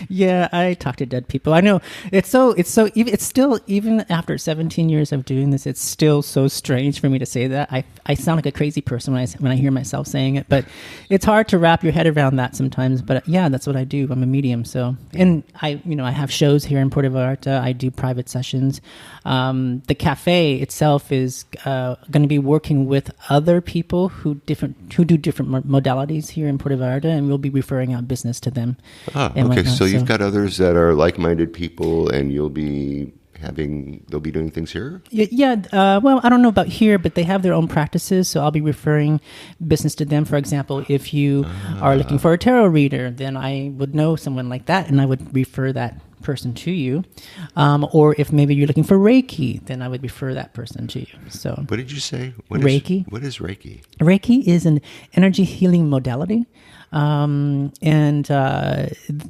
Yeah, I talk to dead people. I know it's still, even after 17 years of doing this, it's still so strange for me to say that. I sound like a crazy person when I hear myself saying it, but it's hard to wrap your head around that sometimes. But yeah, that's what I do. I'm a medium. So, and I have shows here in Puerto Vallarta. I do private sessions. The cafe itself is going to be working with other people who do different modalities here in Puerto Vallarta, and we'll be referring out business to them. Okay. whatnot. So you've got others that are like-minded people, and they'll be doing things here? Yeah. Well, I don't know about here, but they have their own practices, so I'll be referring business to them. For example, if you are looking for a tarot reader, then I would know someone like that, and I would refer that person to you. Or if maybe you're looking for Reiki, then I would refer that person to you. So, what did you say? Reiki. What is Reiki? Reiki is an energy healing modality. And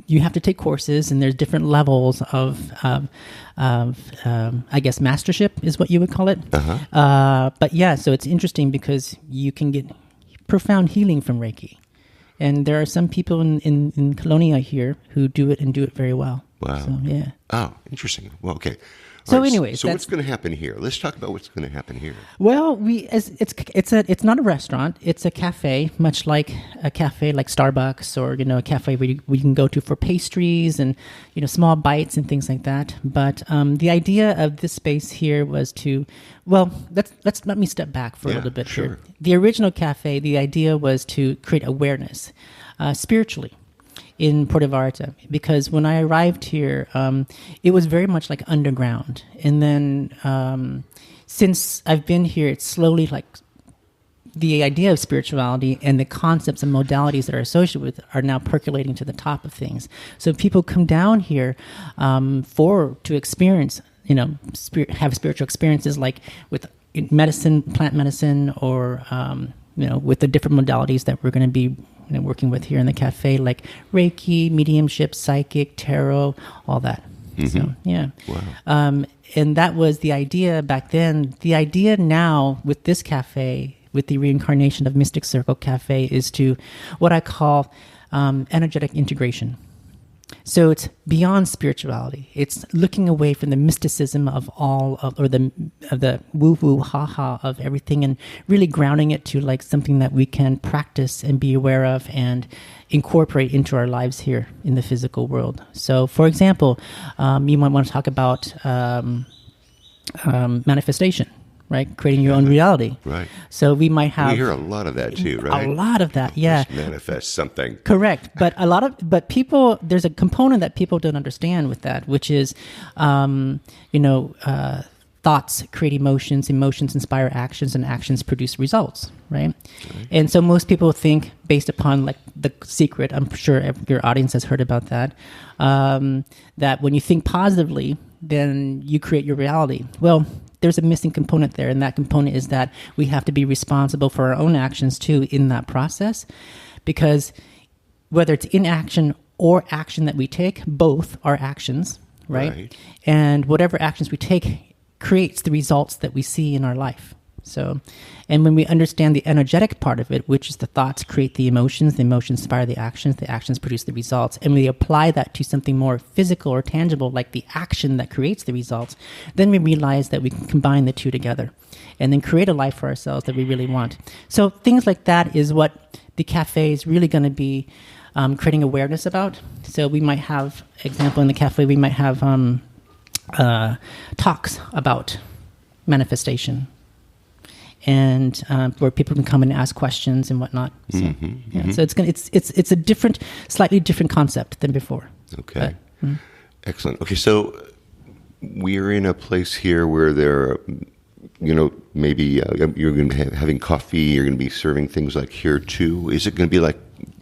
you have to take courses, and there's different levels of I guess, mastership is what you would call it. But yeah, so it's interesting because you can get profound healing from Reiki. And there are some people in Colonia here who do it and do it very well. Wow. So, yeah. Oh, interesting. Well, okay. So All right, anyways, so what's going to happen here? Let's talk about what's going to happen here. Well, it's not a restaurant. It's a cafe, much like a cafe like Starbucks, or a cafe we can go to for pastries and small bites and things like that. But the idea of this space here was to, let me step back for a little bit here. The original cafe, the idea was to create awareness spiritually in Puerto Vallarta, because when I arrived here, it was very much like underground. And then since I've been here, it's slowly like the idea of spirituality and the concepts and modalities that are associated with it are now percolating to the top of things. So people come down here to experience, have spiritual experiences, like with medicine, plant medicine, or with the different modalities that we're going to be working with here in the cafe, like Reiki, mediumship, psychic, tarot, all that. So, yeah. Wow. And that was the idea back then. The idea now with this cafe, with the reincarnation of Mystic Circle Cafe, is to what I call energetic integration. So it's beyond spirituality. It's looking away from the mysticism of the woo-woo, ha-ha of everything, and really grounding it to like something that we can practice and be aware of and incorporate into our lives here in the physical world. So, for example, you might want to talk about manifestation, right? Creating your own reality. Right. So we might have... We hear a lot of that too, right? A lot of that, yeah. Just manifest something. Correct. But people, there's a component that people don't understand with that, which is, thoughts create emotions, emotions inspire actions, and actions produce results, right? And so most people think, based upon like the secret, I'm sure your audience has heard about that, that when you think positively, then you create your reality. Well, there's a missing component there, and that component is that we have to be responsible for our own actions too in that process, because whether it's inaction or action that we take, both are actions, right? And whatever actions we take creates the results that we see in our life. So, and when we understand the energetic part of it, which is the thoughts create the emotions inspire the actions produce the results, and we apply that to something more physical or tangible, like the action that creates the results, then we realize that we can combine the two together and then create a life for ourselves that we really want. So things like that is what the cafe is really going to be creating awareness about. So we might have, example, in the cafe, we might have talks about manifestation, and where people can come and ask questions and whatnot. So, so it's a different, slightly different concept than before. Okay, excellent. Okay, so we're in a place here where there, maybe you're going to be having coffee. You're going to be serving things like here too. Is it going to be like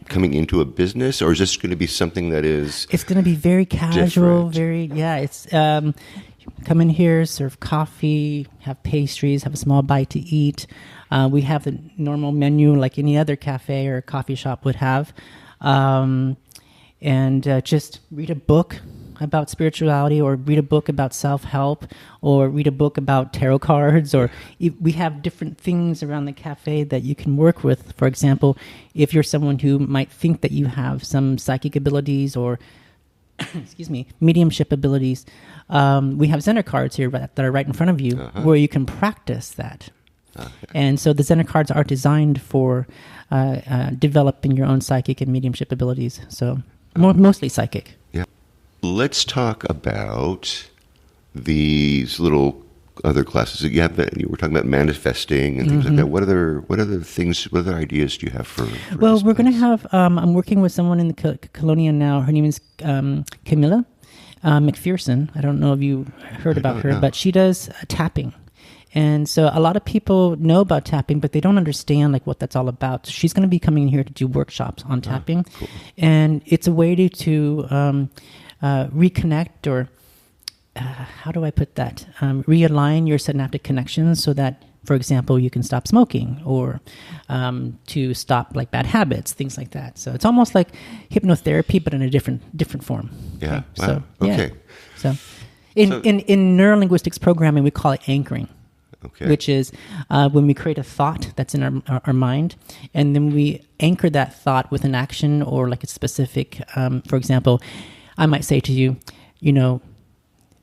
coming into a business, or is this going to be something that is... It's going to be very casual, different? It's come in here, serve coffee, have pastries, have a small bite to eat. We have the normal menu like any other cafe or coffee shop would have. And just read a book about spirituality, or read a book about self-help, or read a book about tarot cards, or we have different things around the cafe that you can work with. For example, if you're someone who might think that you have some psychic abilities or mediumship abilities, we have Zener cards here that are right in front of you where you can practice that. And so the Zener cards are designed for developing your own psychic and mediumship abilities. So mostly psychic. Yeah. Let's talk about these little other classes that you have. That you were talking about manifesting and things like that. What other ideas do you have for well, we're going to have, I'm working with someone in the Colonia now. Her name is Camilla McPherson. I don't know if you heard about her, but she does tapping. And so a lot of people know about tapping, but they don't understand like what that's all about. So she's going to be coming here to do workshops on tapping. Cool. And it's a way to reconnect, or how do I put that? Realign your synaptic connections so that, for example, you can stop smoking, or to stop like bad habits, things like that. So it's almost like hypnotherapy, but in a different form. Yeah. Okay? Wow. Okay. So in neurolinguistics programming, we call it anchoring. Okay. Which is when we create a thought that's in our mind, and then we anchor that thought with an action or like a specific, for example, I might say to you,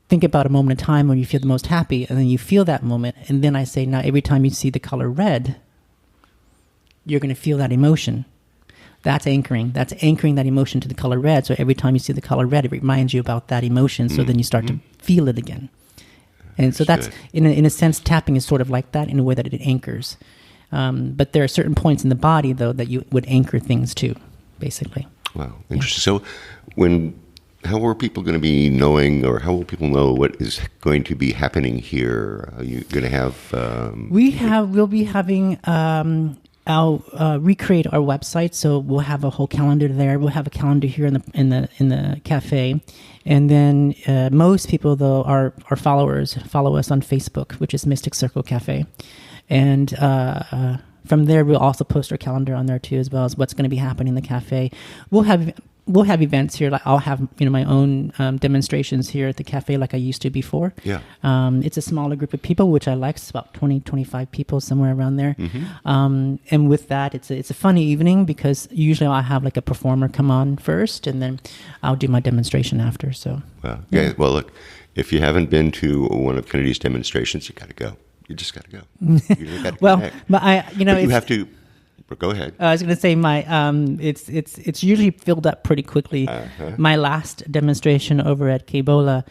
think about a moment in time when you feel the most happy, and then you feel that moment, and then I say, now every time you see the color red, you're going to feel that emotion. That's anchoring. That's anchoring that emotion to the color red. So every time you see the color red, it reminds you about that emotion, so then you start to feel it again. And so that's, in a sense, tapping is sort of like that in a way that it anchors. But there are certain points in the body, though, that you would anchor things to, basically. Wow, interesting. So how are people going to be knowing, or how will people know what is going to be happening here? Are you going to have... We'll be having... I'll recreate our website, so we'll have a whole calendar there. We'll have a calendar here in the cafe, and then most people, though, our followers follow us on Facebook, which is Mystic Circle Cafe, and from there we'll also post our calendar on there too, as well as what's going to be happening in the cafe. We'll have events here. Like I'll have my own demonstrations here at the cafe, like I used to before. Yeah. It's a smaller group of people, which I like. It's about 20, 25 people, somewhere around there. And with that, it's a fun evening, because usually I'll have like a performer come on first, and then I'll do my demonstration after. So. Wow. Yeah. Well, look, if you haven't been to one of Kennedy's demonstrations, you got to go. You just got to go. You got to well, but but you have to Go ahead. I was going to say it's usually filled up pretty quickly. My last demonstration over at Cabola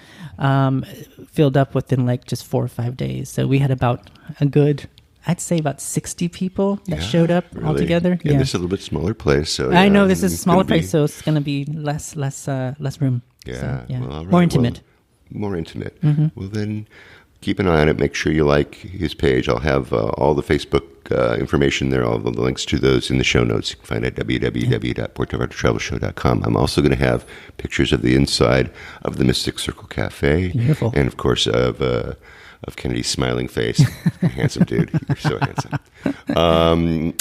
filled up within like just 4 or 5 days. So we had about I'd say about 60 people that showed up altogether. Yeah, this is a little bit smaller place. So I know this is a smaller place, so it's going to be less room. Yeah, So, well, all right. More intimate. More intimate. Well, then keep an eye on it. Make sure you like his page. I'll have all the Facebook information there, all the links to those in the show notes. You can find it at www.puertovallartatravelshow.com. I'm also going to have pictures of the inside of the Mystic Circle Cafe. Beautiful. And, of course, of Kennedy's smiling face. Handsome dude. You're so handsome.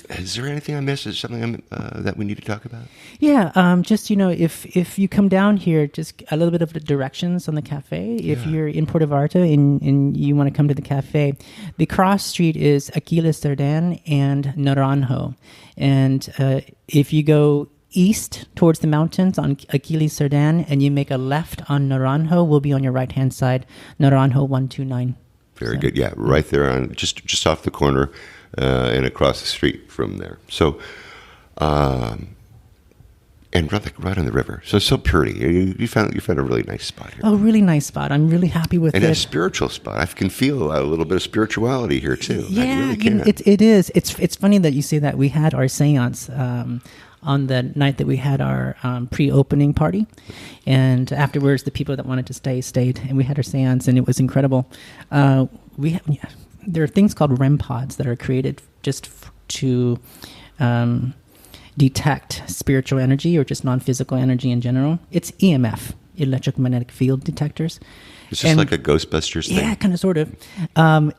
Is there anything I missed? Is there something that we need to talk about? Yeah, just, if you come down here, just a little bit of the directions on the cafe. If you're in Puerto Vallarta and you want to come to the cafe, the cross street is Aquiles Cerdan and Naranjo. And if you go east towards the mountains on Aquiles Cerdan and you make a left on Naranjo, we'll be on your right-hand side, Naranjo 129. Very good. Yeah, right there on just off the corner and across the street from there. So, and right on the river. So pretty. You found a really nice spot here. Oh, really nice spot. I'm really happy with it. And a spiritual spot. I can feel a little bit of spirituality here too. Yeah, really can. It is. It's funny that you say that. We had our seance on the night that we had our pre-opening party, and afterwards the people that wanted to stay stayed, and we had our seance, and it was incredible. There are things called REM pods that are created just to detect spiritual energy or just non-physical energy in general. It's EMF, electromagnetic field detectors. It's just like a Ghostbusters thing. Yeah, kind of, sort of. And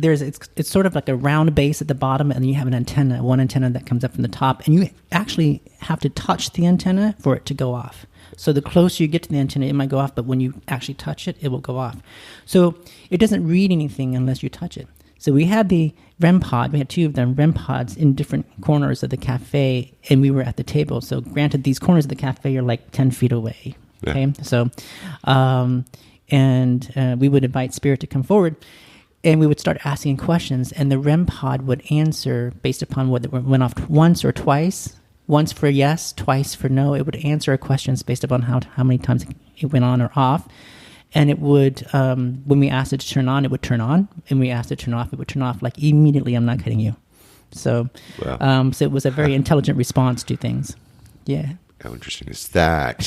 it's sort of like a round base at the bottom, and you have one antenna that comes up from the top, and you actually have to touch the antenna for it to go off. So the closer you get to the antenna, it might go off, but when you actually touch it, it will go off. So it doesn't read anything unless you touch it. So we had the REM pod, we had 2 of them, REM pods in different corners of the cafe, and we were at the table. So granted, these corners of the cafe are like 10 feet away. Okay, yeah. So... we would invite spirit to come forward, and we would start asking questions, and the REM pod would answer based upon whether it went off once or twice. Once for yes, twice for no. It would answer questions based upon how many times it went on or off. And it would, when we asked it to turn on, it would turn on. And we asked it to turn off, it would turn off. Like immediately, I'm not kidding you. So, wow. So it was a very intelligent response to things. Yeah. How interesting is that?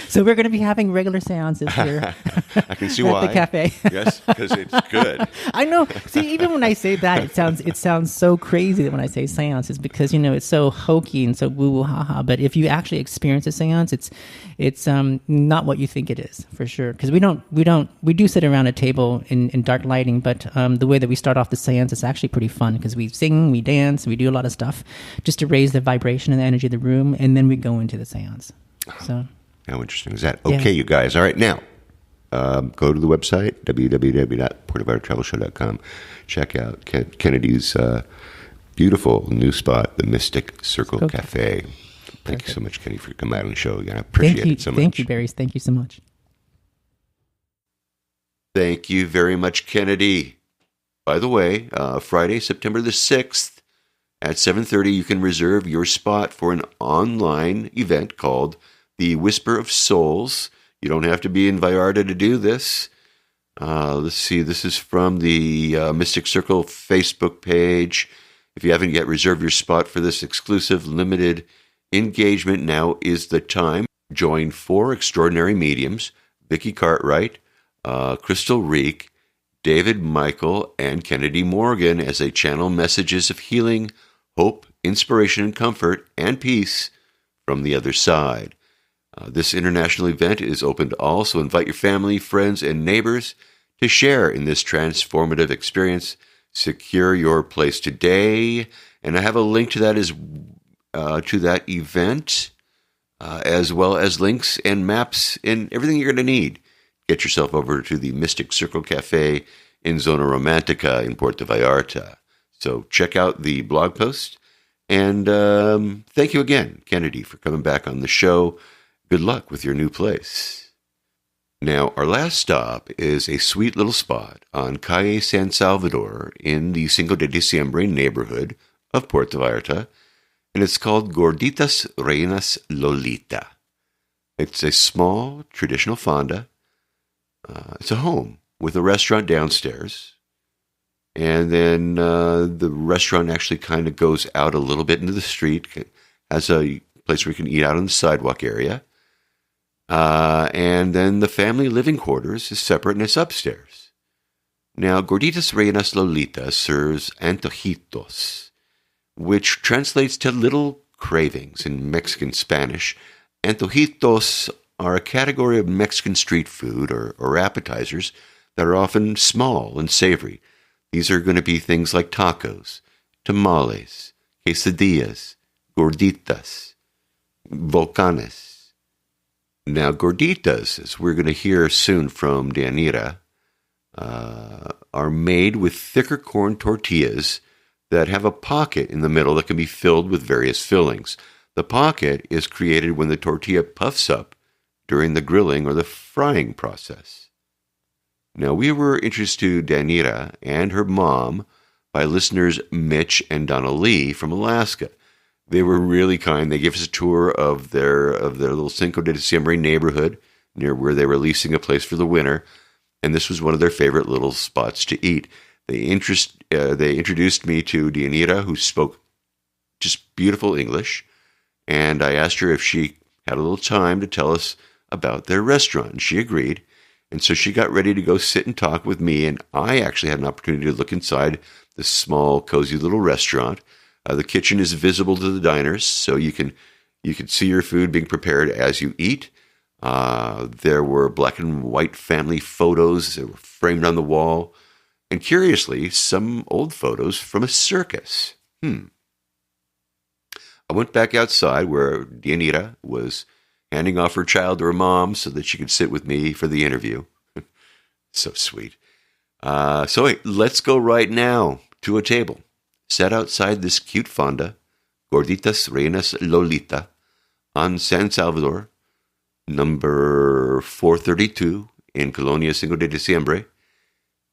So we're going to be having regular seances here. I can see why. At the cafe. Yes, because it's good. I know. See, even when I say that, it sounds so crazy when I say seances because it's so hokey and so woo woo ha ha. But if you actually experience a seance, it's not what you think it is for sure. Because we do sit around a table in dark lighting, but the way that we start off the seance is actually pretty fun because we sing, we dance, we do a lot of stuff just to raise the vibration and the energy of the room, and then we go into the seance. So how interesting is that? Okay, you guys. All right, now go to the website www.puertovallartatravelshow.com. Check out Kennedy's beautiful new spot, the Mystic Circle Cafe. Thank you so much, Kenny, for coming out on the show again. I appreciate it so much. Thank you, Barry. Thank you so much. Thank you very much, Kennedy. By the way, Friday, September the 6th, at 7:30, you can reserve your spot for an online event called The Whisper of Souls. You don't have to be in Vallarta to do this. Let's see, this is from the Mystic Circle Facebook page. If you haven't yet reserved your spot for this exclusive limited engagement, now is the time. Join 4 extraordinary mediums, Vicky Cartwright, Crystal Reek, David Michael, and Kennedy Morgan as they channel messages of healing, hope, inspiration, and comfort, and peace from the other side. This international event is open to all, so invite your family, friends, and neighbors to share in this transformative experience. Secure your place today, and I have a link to that to that event, as well as links and maps and everything you're going to need. Get yourself over to the Mystic Circle Cafe in Zona Romantica in Puerto Vallarta. So check out the blog post. And thank you again, Kennedy, for coming back on the show. Good luck with your new place. Now, our last stop is a sweet little spot on Calle San Salvador in the Cinco de Diciembre neighborhood of Puerto Vallarta, and it's called Gorditas, Rellenas, Lolita. It's a small, traditional fonda. It's a home with a restaurant downstairs. And then the restaurant actually kind of goes out a little bit into the street, has a place where you can eat out on the sidewalk area. And then the family living quarters is separate and it's upstairs. Now, Gorditas Rellenas Lolita serves antojitos, which translates to little cravings in Mexican Spanish. Antojitos are a category of Mexican street food or appetizers that are often small and savory. These are going to be things like tacos, tamales, quesadillas, gorditas, volcanes. Now, gorditas, as we're going to hear soon from Deyanira, are made with thicker corn tortillas that have a pocket in the middle that can be filled with various fillings. The pocket is created when the tortilla puffs up during the grilling or the frying process. Now, we were introduced to Deyanira and her mom by listeners Mitch and Donna Lee from Alaska. They were really kind. They gave us a tour of their little Cinco de Diciembre neighborhood near where they were leasing a place for the winter, and this was one of their favorite little spots to eat. They introduced me to Deyanira, who spoke just beautiful English, and I asked her if she had a little time to tell us about their restaurant, and she agreed. And so she got ready to go sit and talk with me, and I actually had an opportunity to look inside this small, cozy little restaurant. The kitchen is visible to the diners, so you can see your food being prepared as you eat. There were black and white family photos that were framed on the wall, and curiously, some old photos from a circus. I went back outside where Deyanira was handing off her child to her mom so that she could sit with me for the interview. So sweet. So wait, let's go right now to a table set outside this cute fonda, Gorditas Rellenas Lolita, on San Salvador, number 432 in Colonia Cinco de Diciembre.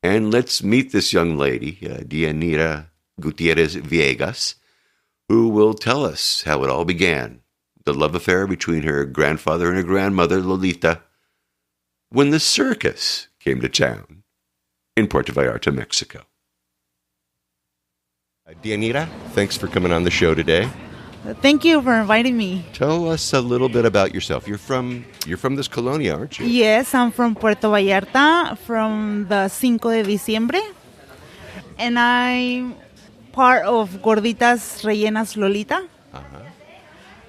And let's meet this young lady, Deyanira Gutierrez Villegas, who will tell us how it all began. The love affair between her grandfather and her grandmother, Lolita, when the circus came to town in Puerto Vallarta, Mexico. Deyanira, thanks for coming on the show today. Thank you for inviting me. Tell us a little bit about yourself. You're from this colonia, aren't you? Yes, I'm from Puerto Vallarta, from the Cinco de Diciembre, and I'm part of Gorditas Rellenas Lolita.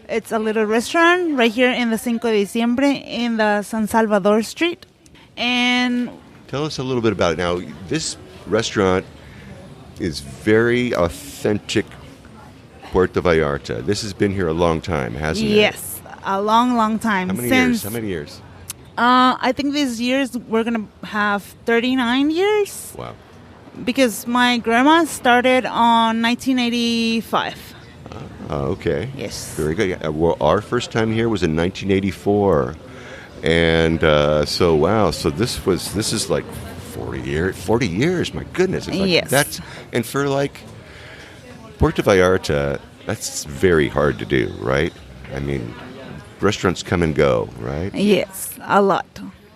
It's a little restaurant right here in the Cinco de Diciembre in the San Salvador Street. And tell us a little bit about it. Now, this restaurant is very authentic Puerto Vallarta. This has been here a long time, hasn't it? yes, a long, long time. How many years? I think this year's we're going to have 39 years. Wow. Because my grandma started on 1985. Okay. Yes. Very good. Yeah, well, our first time here was in 1984. And so, wow. So this is like 40 years. My goodness. It's like yes. And for like Puerto Vallarta, that's very hard to do, right? I mean, restaurants come and go, right? Yes, a lot.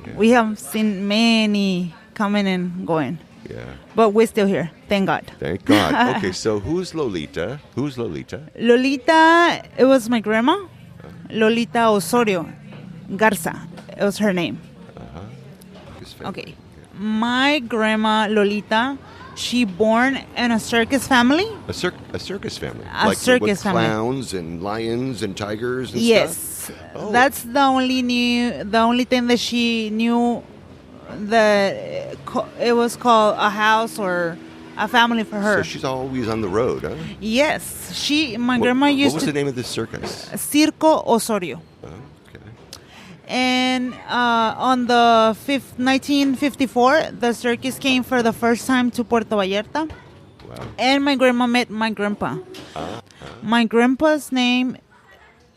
Yeah. We have seen many coming and going. Yeah. But we're still here. Thank God. Thank God. Okay, so who's Lolita? Lolita, it was my grandma. Lolita Osorio Garza. It was her name. Okay. My grandma Lolita, she born in a circus family. A circus family. A circus family. Clowns and lions and tigers and yes. stuff? Oh. That's the only thing that she knew that it was called a house or a family for her. So she's always on the road, huh? Yes. My grandma used to... What was the name of this circus? Circo Osorio. Oh, okay. And on the 1954, the circus came for the first time to Puerto Vallarta. Wow. And my grandma met my grandpa. My grandpa's name,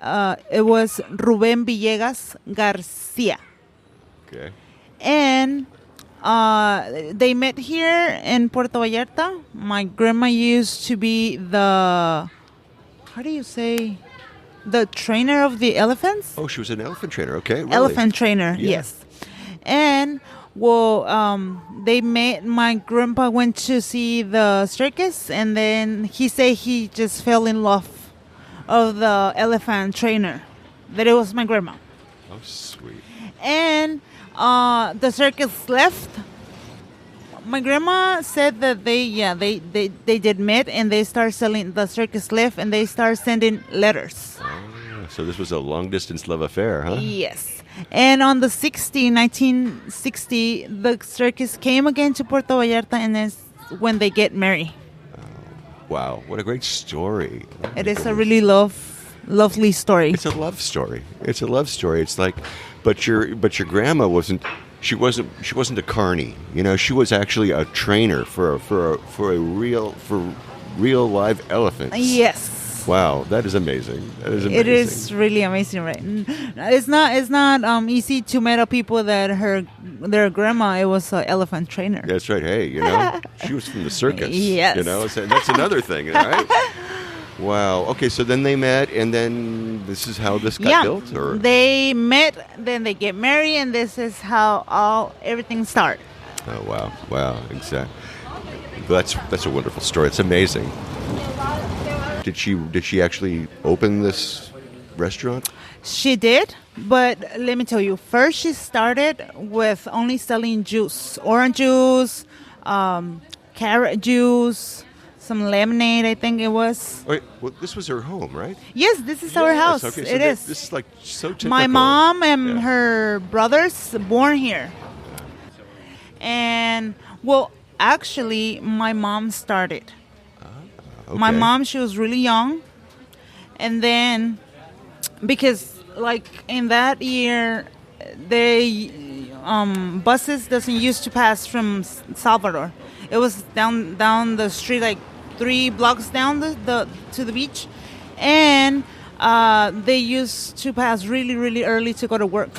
it was Rubén Villegas Garcia. Okay. And They met here in Puerto Vallarta. My grandma used to be the, how do you say, the trainer of the elephants? Oh, she was an elephant trainer. Okay, really? Elephant trainer, Yeah. yes. And, well, they met, my grandpa went to see the circus, and then he said he just fell in love of the elephant trainer. That it was my grandma. Oh, sweet. And the circus left. My grandma said that they did meet, and they start selling, the circus left, and they start sending letters. Oh, so this was a long-distance love affair, huh? Yes. And on the 1960, the circus came again to Puerto Vallarta, and that's when they get married. Wow, what a great story. Oh, It my is a goodness. really lovely story. It's a love story. It's a love story. It's like, but your grandma wasn't. She wasn't a carny. You know, she was actually a trainer for real live elephants. Yes. Wow, that is amazing. That is amazing. It is really amazing, right? It's not easy to meet up people that their grandma, it was an elephant trainer. That's right. Hey, you know, she was from the circus. Yes. You know, so that's another thing, right? Wow. Okay, so then they met, and then this is how this got built, or they met, then they get married, and this is how everything started. oh wow, exactly. That's a wonderful story. It's amazing. Did she actually open this restaurant? She did, but let me tell you, first she started with only selling juice, orange juice, carrot juice, some lemonade, I think it was. Wait, well, this was her home, right? Yes, this is our house. Okay, so it is. This is like so typical. My mom and Yeah. her brothers born here. And, well, actually, my mom started. Okay. My mom, she was really young. And then, because, like, in that year, they buses doesn't used to pass from Salvador. It was down the street, like 3 blocks down to the beach. And they used to pass really, really early to go to work.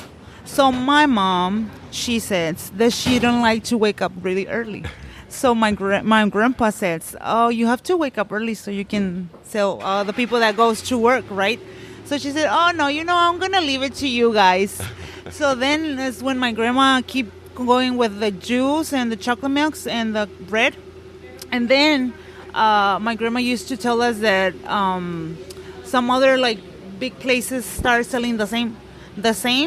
So my mom, she says that she don't like to wake up really early. So my grandpa says, oh, you have to wake up early so you can sell the people that goes to work, right? So she said, oh, no, I'm going to leave it to you guys. So then that's when my grandma keep going with the juice and the chocolate milks and the bread. And then my grandma used to tell us that some other like big places start selling the same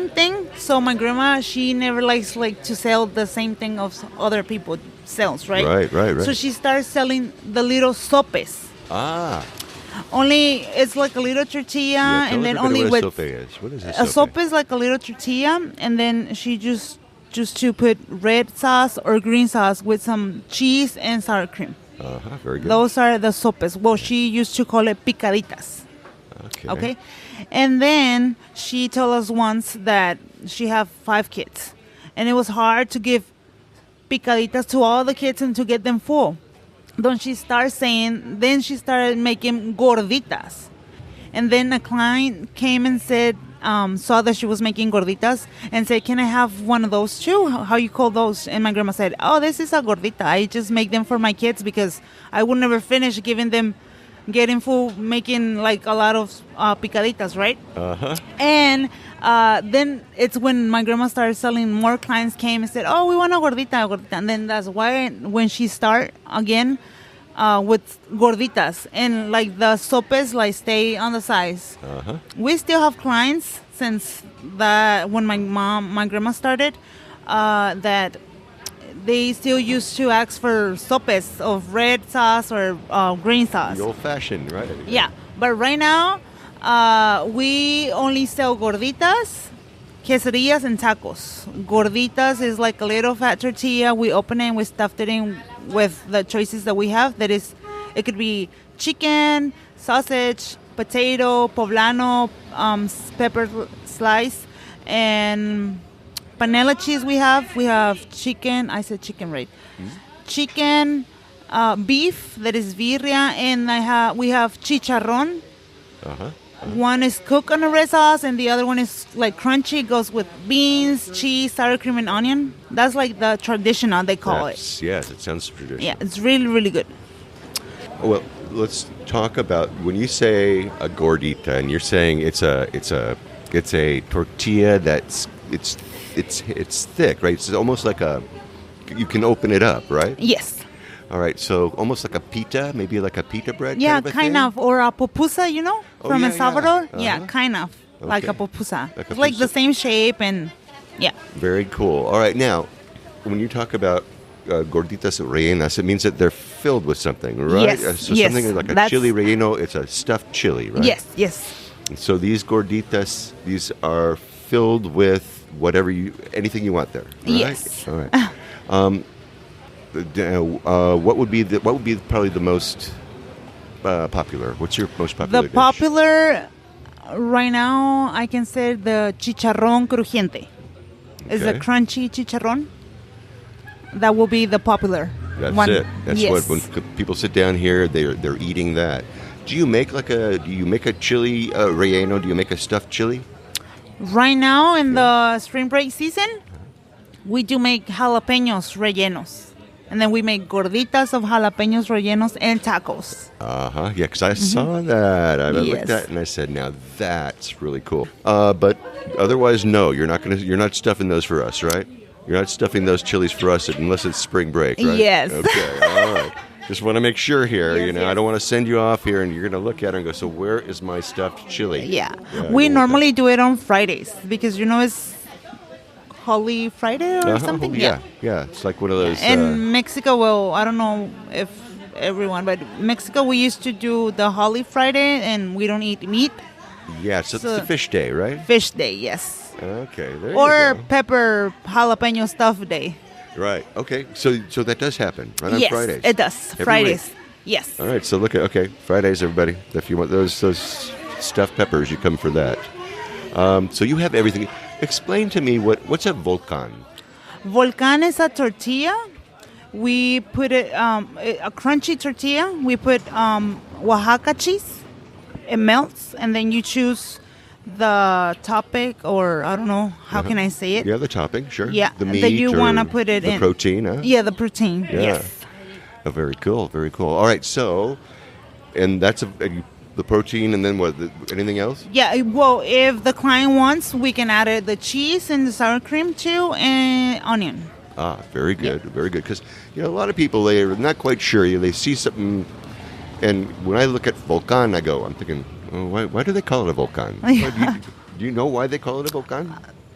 thing. So my grandma, she never likes like to sell the same thing of other people sells, right? Right. So she starts selling the little sopes. Ah. Only it's like a little tortilla, Tell and then everybody only what with a sope is. What is a sope is like a little tortilla, and then she just to put red sauce or green sauce with some cheese and sour cream. Very good. Those are the sopes. Well, she used to call it picaditas. Okay. And then she told us once that she have 5 kids, and it was hard to give picaditas to all the kids and to get them full. Then she started making gorditas. And then a client came and said, saw that she was making gorditas and said, can I have one of those too? How you call those? And my grandma said, oh, this is a gordita. I just make them for my kids because I would never finish getting full, making like a lot of picaditas, right? And then it's when my grandma started selling, more clients came and said, oh, we want a gordita. And then that's why when she start again with gorditas, and like the sopes like stay on the sides. We still have clients since when my grandma started, that they still used to ask for sopes of red sauce or green sauce. The old-fashioned, right? Yeah, but right now we only sell gorditas, quesadillas, and tacos. Gorditas is like a little fat tortilla. We open it and we stuffed it in with the choices that we have. That is, it could be chicken, sausage, potato, poblano, pepper slice, and panela cheese. We have chicken. I said chicken, right? Chicken, beef, that is birria, and we have chicharrón. One is cooked on a red sauce, and the other one is like crunchy. It goes with beans, cheese, sour cream, and onion. That's like the traditional, they call it. Yes, it sounds traditional. Yeah, it's really, really good. Well, let's talk about when you say a gordita, and you're saying it's a tortilla that's it's thick, right? It's almost like you can open it up, right? Yes. All right, so almost like a pita, maybe like a pita bread. Yeah, kind of, or a pupusa, from El Salvador. Yeah. Yeah, kind of like a Okay. pupusa. Like a It's like the pupusa. same shape, and yeah. Very cool. All right, now when you talk about gorditas rellenas, it means that they're filled with something, right? Yes, So yes, something like a that's- chili relleno. It's a stuffed chili, right? Yes. So these gorditas, these are filled with anything you want there. Right? Yes. All right. What would be probably the most popular? What's your most popular The dish? popular right now, I can say the chicharrón crujiente. Is the Okay. crunchy chicharrón. That will be the popular That's one. it. That's yes. what when people sit down here, they're eating that. Do you make a chili relleno? Do you make a stuffed chili? Right now in the spring break season, we do make jalapeños rellenos. And then we make gorditas of jalapeños rellenos and tacos. Yeah, because I saw that. I looked Yes. at that and I said, "Now that's really cool." But otherwise, no, you're not stuffing those for us, right? You're not stuffing those chilies for us unless it's spring break, right? Yes. Okay. All right. Just want to make sure here. Yes, I yes. don't want to send you off here and you're going to look at it and go, "So where is my stuffed chili?" Yeah. I We don't want normally do it on Fridays because it's Holy Friday or that. something. Yeah. It's like one of those. In Mexico, well, I don't know if everyone, but Mexico, we used to do the Holy Friday and we don't eat meat. So it's the fish day, right? Fish day, yes. Okay. There Or you go. pepper jalapeno stuff day. Right. Okay. So that does happen right on yes, Fridays. it does. Every Fridays. week. Yes. All right, so Fridays, everybody. If you want those stuffed peppers, you come for that. So you have everything. Explain to me what's a volcan? Volcan is a tortilla. We put it a crunchy tortilla. We put Oaxaca cheese. It melts, and then you choose the topic, or I don't know how can I say it. Yeah, the topping, sure. Yeah, the meat that you or want to put it the in. protein, huh? Yeah, the protein. Yeah. Yes. Oh, very cool, very cool. All right, so, and that's the protein, and then what? Anything else? Yeah. Well, if the client wants, we can add the cheese and the sour cream too, and onion. Very good, very good. Because a lot of people, they're not quite sure. They see something, and when I look at volcan, I'm thinking, oh, why do they call it a volcan? Do you know why they call it a volcan?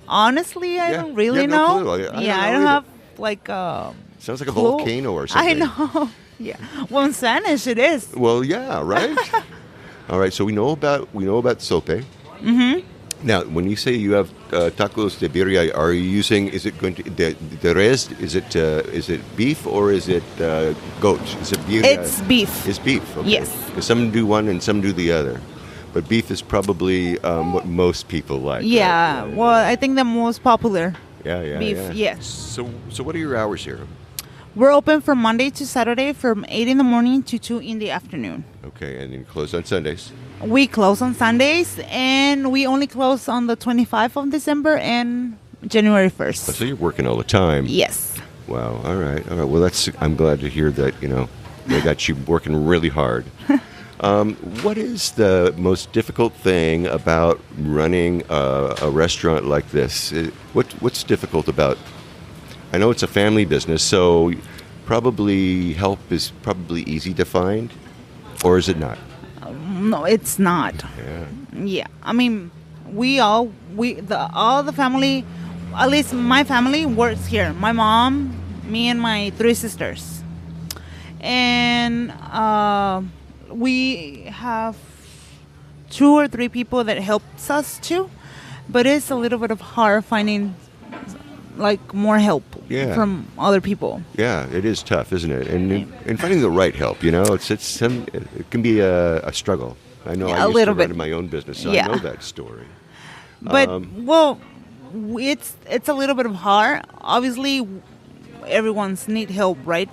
Honestly, I Yeah, don't really you have no know. clue. I don't I know don't either. have like a Sounds like a clue. volcano or something. I know. Yeah. Well, in Spanish it is. Well, yeah, right. All right, so we know about sope. Mm-hmm. Now, when you say you have tacos de birria, are you using? Is it going to the res? Is it beef or is it goat? Is it birria? It's beef. It's beef. Okay. Yes. Because some do one and some do the other, but beef is probably what most people like. Yeah. Right? Well, I think the most popular Yeah. beef. Yeah. Yes. So what are your hours here? We're open from Monday to Saturday from 8 in the morning to 2 in the afternoon. Okay, and you close on Sundays. We close on Sundays, and we only close on the 25th of December and January 1st. So you're working all the time. Yes. Wow. All right. Well, I'm glad to hear that. They got you working really hard. What is the most difficult thing about running a restaurant like this? What's difficult about? I know it's a family business, so probably help is probably easy to find, or is it not? No, it's not. Yeah. Yeah. I mean, all the family, at least my family works here. My mom, me, and my 3 sisters. And we have 2 or 3 people that helps us too, but it's a little bit of hard finding more help from other people. Yeah, it is tough, isn't it? And finding the right help, it can be a struggle. I know I used to run my own business, so I know that story. But it's a little bit of hard. Obviously, everyone's need help, right?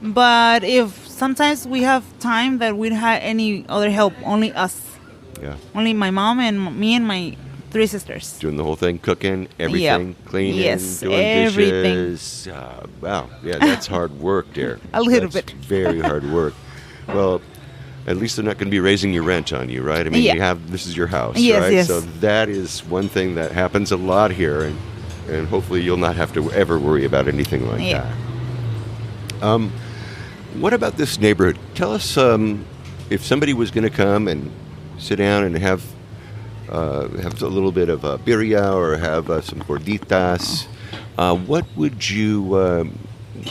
But if sometimes we have time that we don't have any other help, only us, Yeah. Only my mom and me and my 3 sisters. Doing the whole thing, cooking, everything, Yep. cleaning, Yes, doing everything. dishes. Wow. Yeah, that's hard work, dear. A little That's bit. very hard work. Well, at least they're not going to be raising your rent on you, right? I mean, Yeah. this is your house, Yes, right? yes. So that is one thing that happens a lot here, and hopefully you'll not have to ever worry about anything like Yeah. that. What about this neighborhood? Tell us if somebody was going to come and sit down and have a little bit of a birria or have some gorditas. What would you?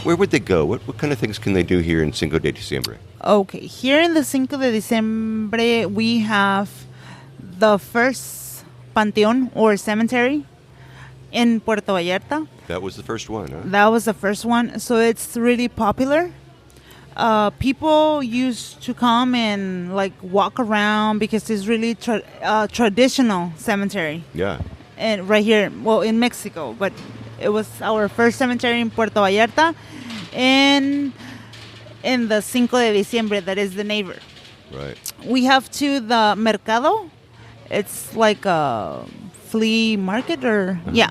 Where would they go? What kind of things can they do here in Cinco de Diciembre? Okay, here in the Cinco de Diciembre, we have the first panteón or cemetery in Puerto Vallarta. That was the first one, huh? That was the first one, so it's really popular. People used to come and like walk around because it's really traditional cemetery. Yeah. And right here, well, in Mexico, but it was our first cemetery in Puerto Vallarta, and in the Cinco de Diciembre, that is the neighbor. Right. We have too the mercado. It's like a flea market, or yeah,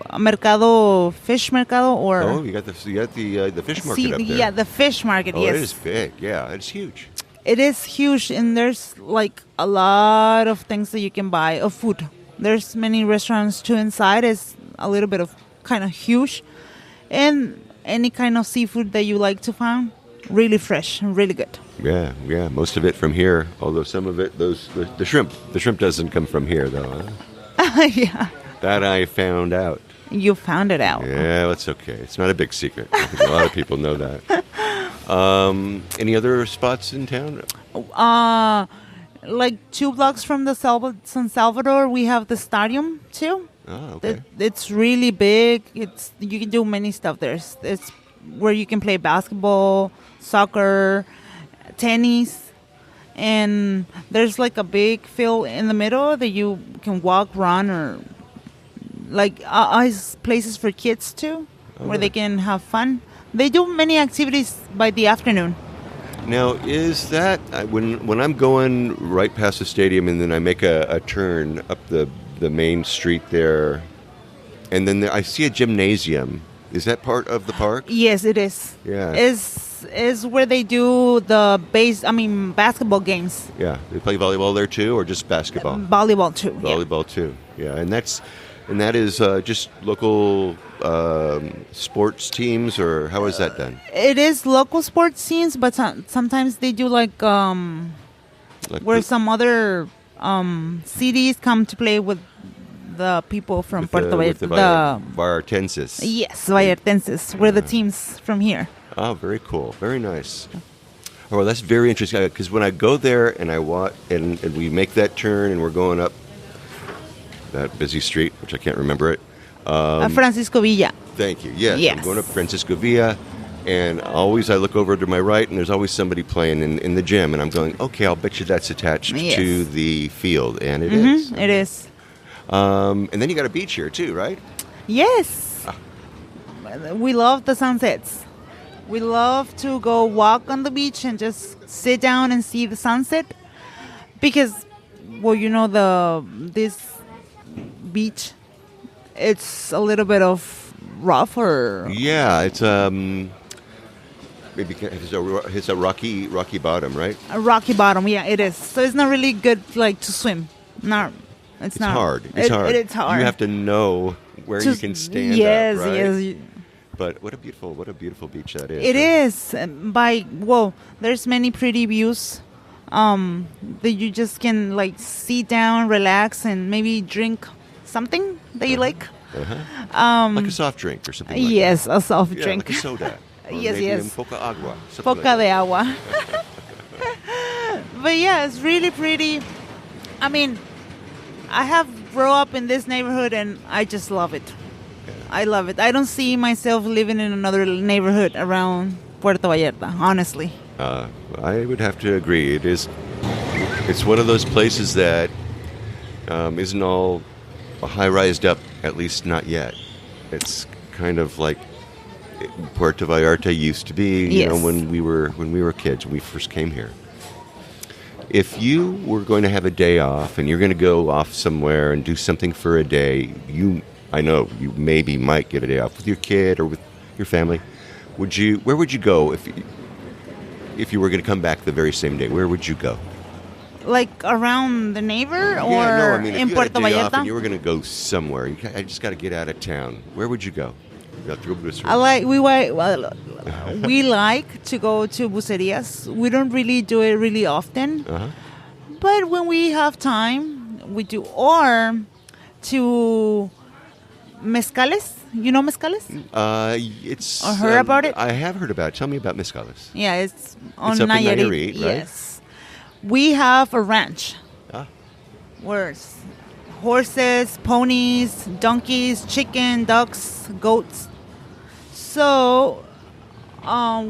a mercado, fish mercado, or Oh, you got the fish market up there. yeah, the fish market. Oh, Yes, it is big. Yeah, it's huge. it is huge, and there's like a lot of things that you can buy of food. There's many restaurants too inside. It's a little bit of kind of huge, and any kind of seafood that you like to find, really fresh and really good. Yeah, yeah. Most of it from here, although some of it, the shrimp doesn't come from here though. Huh? Yeah, That I found out. you found it out. Yeah, that's okay. It's not a big secret. I think a lot of people know that. Any other spots in town? Like 2 blocks from the San Salvador, we have the stadium too. Oh, okay. It's really big. You can do many stuff there. It's where you can play basketball, soccer, tennis, and there's like a big field in the middle that you can walk, run, or like places for kids too, where they can have fun. They do many activities by the afternoon. Now, is that when I'm going right past the stadium and then I make a turn up the main street there, and then I see a gymnasium? Is that part of the park? Yes, it is. Yeah. Is where they do the basketball games. Yeah, they play volleyball there too, or just basketball? Volleyball too. Yeah. Volleyball too. Yeah, and that is just local sports teams, or how is that done? It is local sports teams, but sometimes they do like Like where some other cities come to play with the people from Puerto with Vallarta. the Vallartenses. Yes, Vallartenses. We're the teams from here. Oh, very cool. Very nice. Oh, well, that's very interesting, because when I go there and I walk and we make that turn and we're going up that busy street, which I can't remember it. Francisco Villa. Thank you. Yes, Yes. I'm going up Francisco Villa, and always I look over to my right, and there's always somebody playing in the gym, and I'm going, okay, I'll bet you that's attached Yes. to the field, and it is. It is. And then you got a beach here too, right? Yes. We love the sunsets. We love to go walk on the beach and just sit down and see the sunset, because, well, this beach, it's a little bit of rough, or Yeah, it's maybe it's a rocky bottom, right? a rocky bottom. Yeah, it is. So it's not really good like to swim. No, it's not Hard. It's hard. It's hard. You have to know where you can stand yes, up, right? Yes. But what a beautiful beach that is. It right? is. There's many pretty views that you just can like sit down, relax, and maybe drink something that you like. Like a soft drink or something like Yes, a soft that. Yeah, drink. like a soda. Or Yes, maybe yes. un poca agua. something Poca like de agua. But yeah, it's really pretty. I mean, I have grown up in this neighborhood and I just love it. I love it. I don't see myself living in another neighborhood around Puerto Vallarta, honestly. I would have to agree. It's one of those places that isn't all high-rised up, at least not yet. It's kind of like Puerto Vallarta used to be, Yes. when we were kids, when we first came here. If you were going to have a day off and you're going to go off somewhere and do something for a day, I know you maybe might get a day off with your kid or with your family. Where would you go if you were going to come back the very same day? Where would you go? Like around the neighbor or if in you Puerto had a day off Vallarta? and you were going to go somewhere, I just got to get out of town. Where would you go? We like to go to bucerias. We don't really do it really often. Uh-huh. But when we have time, we do. Or to mezcales. You know mezcales? It's. Or heard about it? I have heard about it. Tell me about mezcales. Yeah, it's on It's up in Nayarit. Nayarit, right? Yes. We have a ranch Ah. where horses, ponies, donkeys, chicken, ducks, goats. So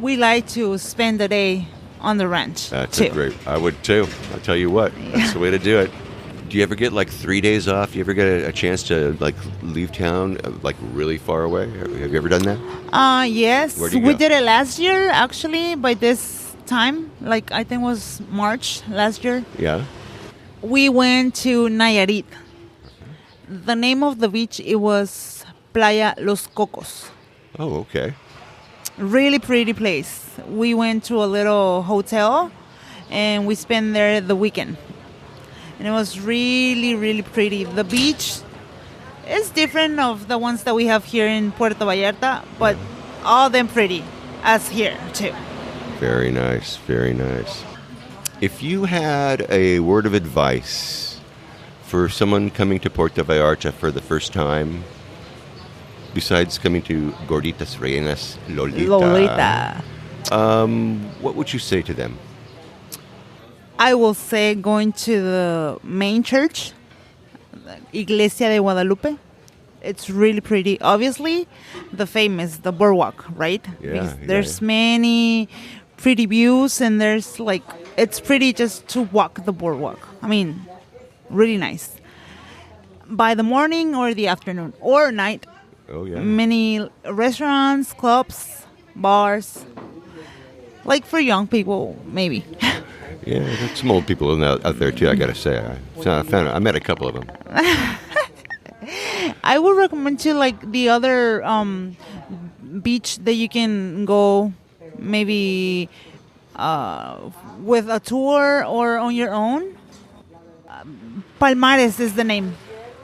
we like to spend the day on the ranch That's too. I would too. I'll tell you what. That's the way to do it. Do you ever get like 3 days off? You ever get a chance to like leave town like really far away? Have you ever done that? Yes, Where'd you we go? did it last year actually by this time. Like I think it was March last year. Yeah. We went to Nayarit. The name of the beach, it was Playa Los Cocos. Oh, okay. Really pretty place. We went to a little hotel and we spent there the weekend. And it was really, really pretty. The beach is different of the ones that we have here in Puerto Vallarta, but all them pretty as here too. Very nice. Very nice. If you had a word of advice for someone coming to Puerto Vallarta for the first time, besides coming to Gorditas, Rellenas, Lolita, what would you say to them? I will say going to the main church, the Iglesia de Guadalupe. It's really pretty. Obviously, the famous, the boardwalk, right? Yeah, Because yeah, there's yeah. many pretty views and there's like, it's pretty just to walk the boardwalk. I mean, really nice. By the morning or the afternoon or night, Oh, yeah. many restaurants, clubs, bars, like for young people, maybe. Yeah, there's some old people out there too, I gotta say. I met a couple of them. I would recommend to like the other beach that you can go maybe with a tour or on your own. Palmares is the name.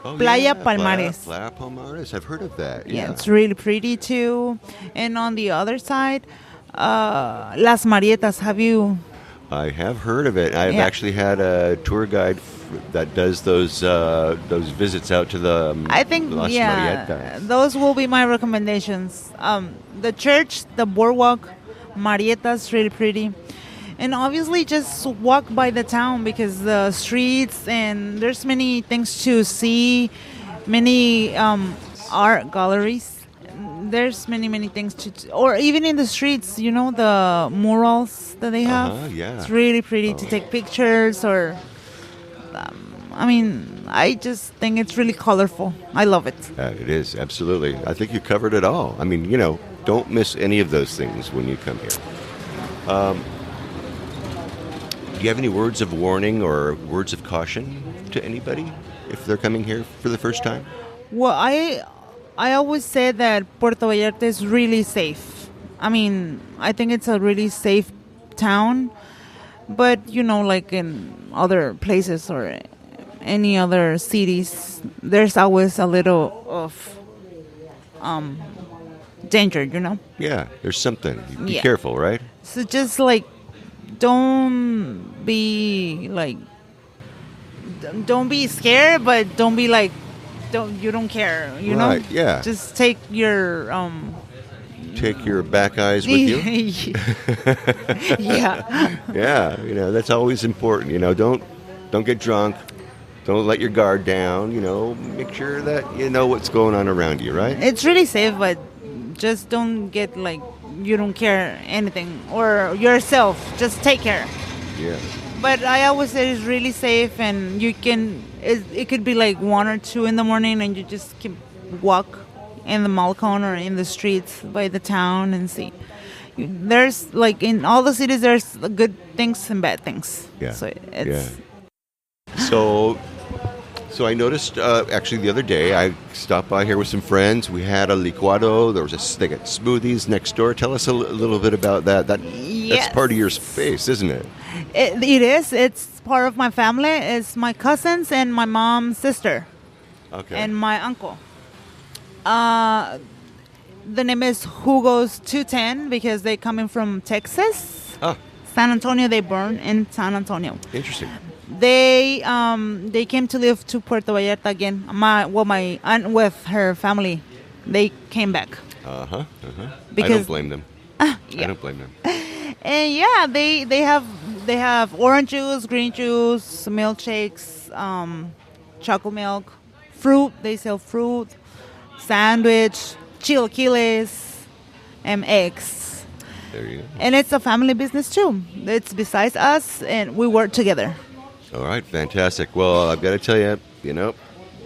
Oh, Playa yeah, Palmares. Playa Palmares. I've heard of that. Yeah, Yeah. it's really pretty too. And on the other side, Las Marietas. Have you? I have heard of it. I've Yeah. actually had a tour guide that does those visits out to the I think Las Marietas. those will be my recommendations. The church, the boardwalk, Marietas, really pretty, and obviously just walk by the town because the streets and there's many things to see, many art galleries. There's many things or even in the streets, you know, the murals that they have. Yeah. It's really pretty to take pictures or. I mean, I just think it's really colorful. I love it. It is, absolutely. I think you covered it all. I mean, you know, don't miss any of those things when you come here. Do you have any words of warning or words of caution to anybody if they're coming here for the first time? Well, I always say that Puerto Vallarta is really safe. I mean, I think it's a really safe town. But, you know, like in other places or any other cities, there's always a little of danger, you know? Yeah, there's something. Be Yeah. careful, right? So just like, don't be scared, but don't be like, you don't care, you know? Right, yeah. Just take your Take your back eyes with you. yeah. Yeah, you know, that's always important. You know, don't get drunk. Don't let your guard down. You know, make sure that you know what's going on around you, right? It's really safe, but just don't get like you don't care anything or yourself. Just take care. Yeah. But I always say it's really safe, and you can. It could be like 1 or 2 in the morning, and you just can walk in the Malcon or in the streets by the town and see. there's like in all the cities, there's good things and bad things. Yeah. So it's So I noticed actually the other day I stopped by here with some friends. We had a licuado. They got smoothies next door. Tell us a little bit about that. That's part of your space, isn't it? It is. It's part of my family. It's my cousins and my mom's sister. Okay. And my uncle. The name is Hugo's 210 because they coming from Texas. Ah. San Antonio. They born in San Antonio. Interesting. They came to live to Puerto Vallarta again. My aunt with her family, they came back. I Because- don't blame them. Yeah. I don't blame them. And yeah, they have orange juice, green juice, milkshakes, chocolate milk, fruit. They sell fruit, sandwich, chilaquiles, and eggs. There you go. And it's a family business too. It's besides us, and we work together. All right, fantastic. Well, I've got to tell you,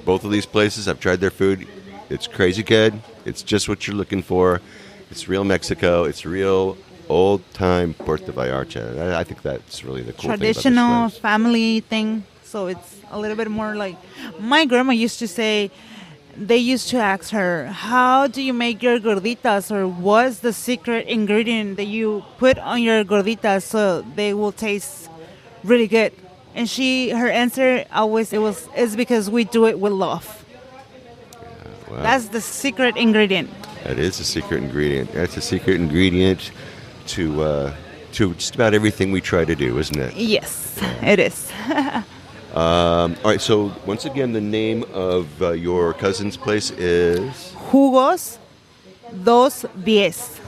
both of these places, I've tried their food. It's crazy good. It's just what you're looking for. It's real Mexico. It's real old-time Puerto Vallarta. I think that's really the cool Traditional thing about this place. family thing. So it's a little bit more like my grandma used to say. They used to ask her, "How do you make your gorditas?" or "What's the secret ingredient that you put on your gorditas so they will taste really good?" And her answer always is because we do it with love. Wow. That's the secret ingredient. That is a secret ingredient. That's a secret ingredient to just about everything we try to do, isn't it? Yes, it is. All right, so once again, the name of your cousin's place is? Jugos 210.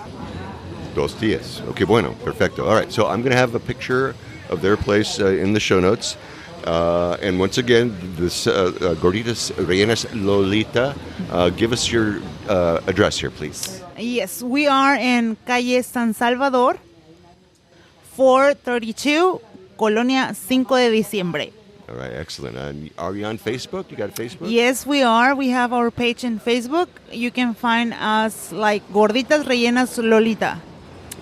Dos Días. Okay, bueno, perfecto. All right, so I'm going to have a picture of their place in the show notes. And once again, this Gorditas Rellenas Lolita. Give us your address here, please. Yes, we are in Calle San Salvador, 432, Colonia Cinco de Diciembre. All right, excellent. Are you on Facebook? You got a Facebook? Yes, we are. We have our page in Facebook. You can find us like Gorditas Rellenas Lolita.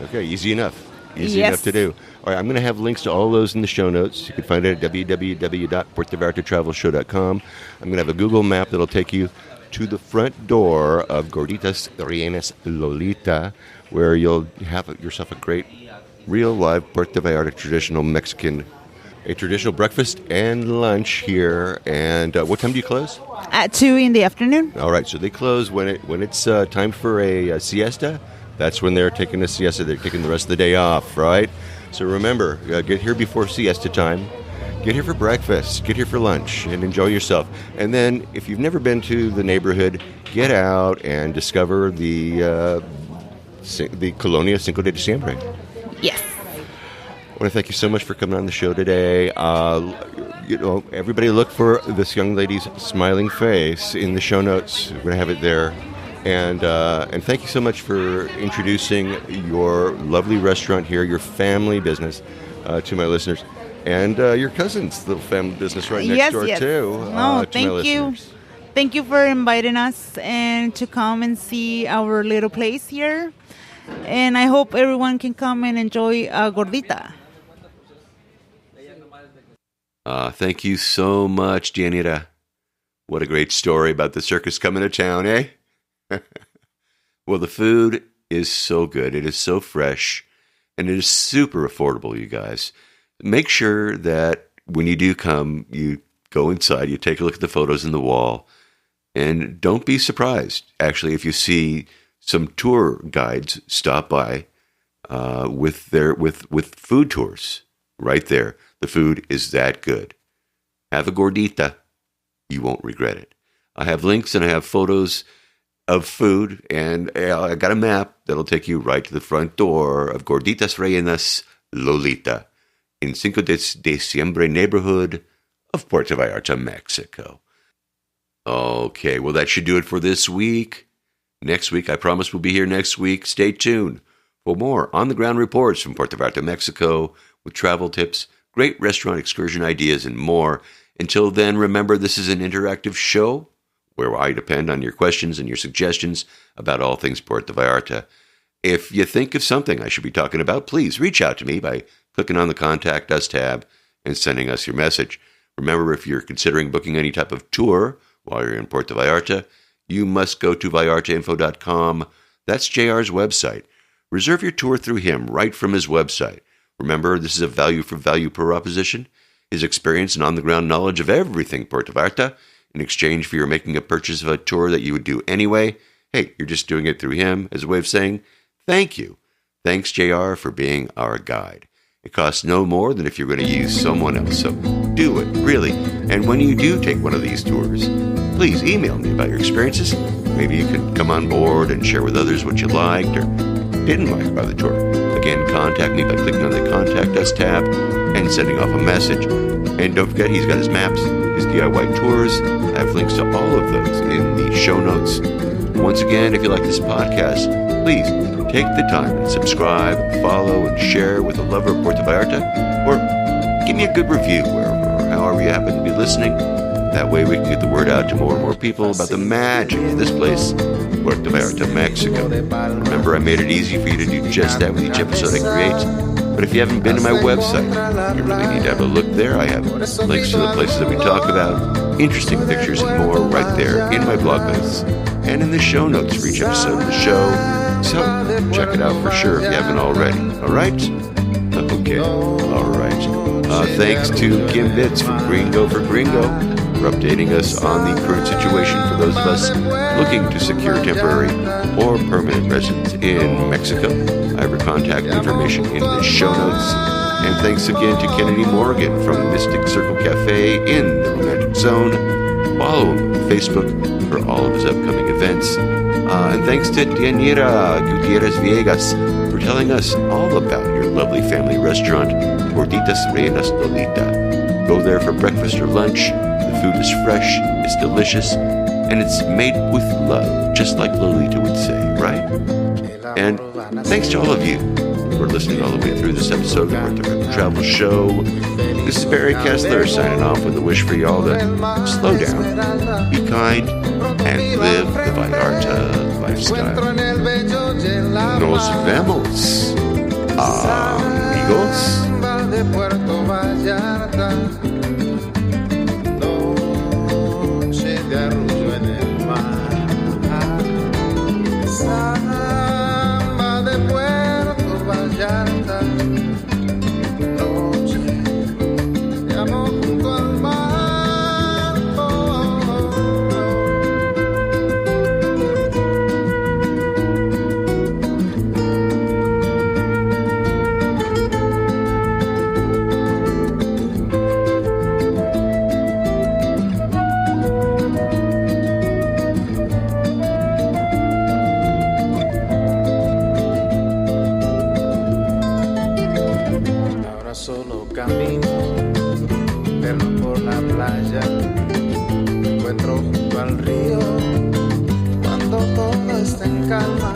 Okay, easy enough. Easy Yes. enough to do. All right, I'm going to have links to all those in the show notes. You can find it at www.puertovallartatravelshow.com. I'm going to have a Google map that'll take you to the front door of Gorditas Rellenas Lolita, where you'll have yourself a great, real live Puerto Vallarta traditional Mexican, a traditional breakfast and lunch here. And what time do you close? At 2 in the afternoon. All right, so they close when it's time for a siesta. That's when they're taking a siesta. They're taking the rest of the day off, right? So remember, get here before siesta time. Get here for breakfast. Get here for lunch and enjoy yourself. And then, if you've never been to the neighborhood, get out and discover the Colonia Cinco de Diciembre. Yes. I want to thank you so much for coming on the show today. Everybody look for this young lady's smiling face in the show notes. We're going to have it there. And thank you so much for introducing your lovely restaurant here, your family business, to my listeners. And your cousin's little family business right next door, too. No, to my thank you. listeners. Thank you for inviting us and to come and see our little place here. And I hope everyone can come and enjoy a gordita. Thank you so much, Dianita. What a great story about the circus coming to town, eh? Well, the food is so good. It is so fresh, and it is super affordable, you guys. Make sure that when you do come, you go inside, you take a look at the photos in the wall, and don't be surprised, actually, if you see some tour guides stop by with food tours right there. The food is that good. Have a gordita. You won't regret it. I have links and I have photos of food, and I got a map that'll take you right to the front door of Gorditas Rellenas Lolita in Cinco de Diciembre neighborhood of Puerto Vallarta, Mexico. Okay, well, that should do it for this week. Next week, I promise we'll be here next week. Stay tuned for more on-the-ground reports from Puerto Vallarta, Mexico, with travel tips, great restaurant excursion ideas, and more. Until then, remember, this is an interactive show where I depend on your questions and your suggestions about all things Puerto Vallarta. If you think of something I should be talking about, please reach out to me by clicking on the Contact Us tab and sending us your message. Remember, if you're considering booking any type of tour while you're in Puerto Vallarta, you must go to vallartainfo.com. That's JR's website. Reserve your tour through him right from his website. Remember, this is a value-for-value proposition. His experience and on-the-ground knowledge of everything Puerto Vallarta in exchange for your making a purchase of a tour that you would do anyway. Hey, you're just doing it through him as a way of saying thank you. Thanks, JR, for being our guide. It costs no more than if you're going to use someone else, so do it, really. And when you do take one of these tours, please email me about your experiences. Maybe you could come on board and share with others what you liked or didn't like about the tour. Again, contact me by clicking on the Contact Us tab and sending off a message. And don't forget, he's got his maps, his DIY tours. I have links to all of those in the show notes. Once again, if you like this podcast, please take the time and subscribe, follow, and share with a lover of Puerto Vallarta, or give me a good review wherever or however you happen to be listening. That way we can get the word out to more and more people about the magic of this place, Puerto Vallarta, Mexico. Remember, I made it easy for you to do just that with each episode I create. But if you haven't been to my website, you really need to have a look there. I have links to the places that we talk about, interesting pictures and more right there in my blog posts and in the show notes for each episode of the show. So check it out for sure if you haven't already. All right? Okay. All right. Thanks to Kim Bitts from Gringo for Gringo for updating us on the current situation for those of us looking to secure temporary or permanent residence in Mexico. I have her contact information in the show notes. And thanks again to Kennedy Morgan from Mystic Circle Cafe in the Romantic Zone. Follow him on Facebook for all of his upcoming events. And thanks to Daniela Gutierrez Villegas for telling us all about your lovely family restaurant, Gorditas, Rellenas, Lolita. Go there for breakfast or lunch. The food is fresh, it's delicious, and it's made with love, just like Lolita would say, right? And thanks to all of you for listening all the way through this episode of the Puerto Vallarta Travel Show. This is Barry Kessler signing off with a wish for y'all to slow down, be kind, and live the Vallarta lifestyle. Nos vemos, amigos. De arrullo en el mar, samba de Puerto Vallarta, noche de amor junto al mar. Solo camino, perno por la playa, me encuentro junto al río, cuando todo está en calma,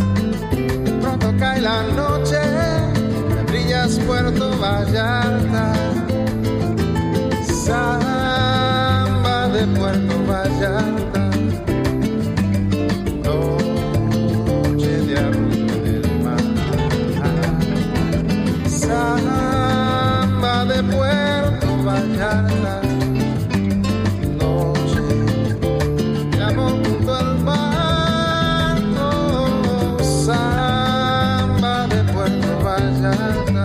pronto cae la noche, me brillas Puerto Vallarta, samba de Puerto Vallarta, noche de arrullo en el mar, samba de Puerto Vallarta, noche de amor junto al mar, samba de Puerto Vallarta.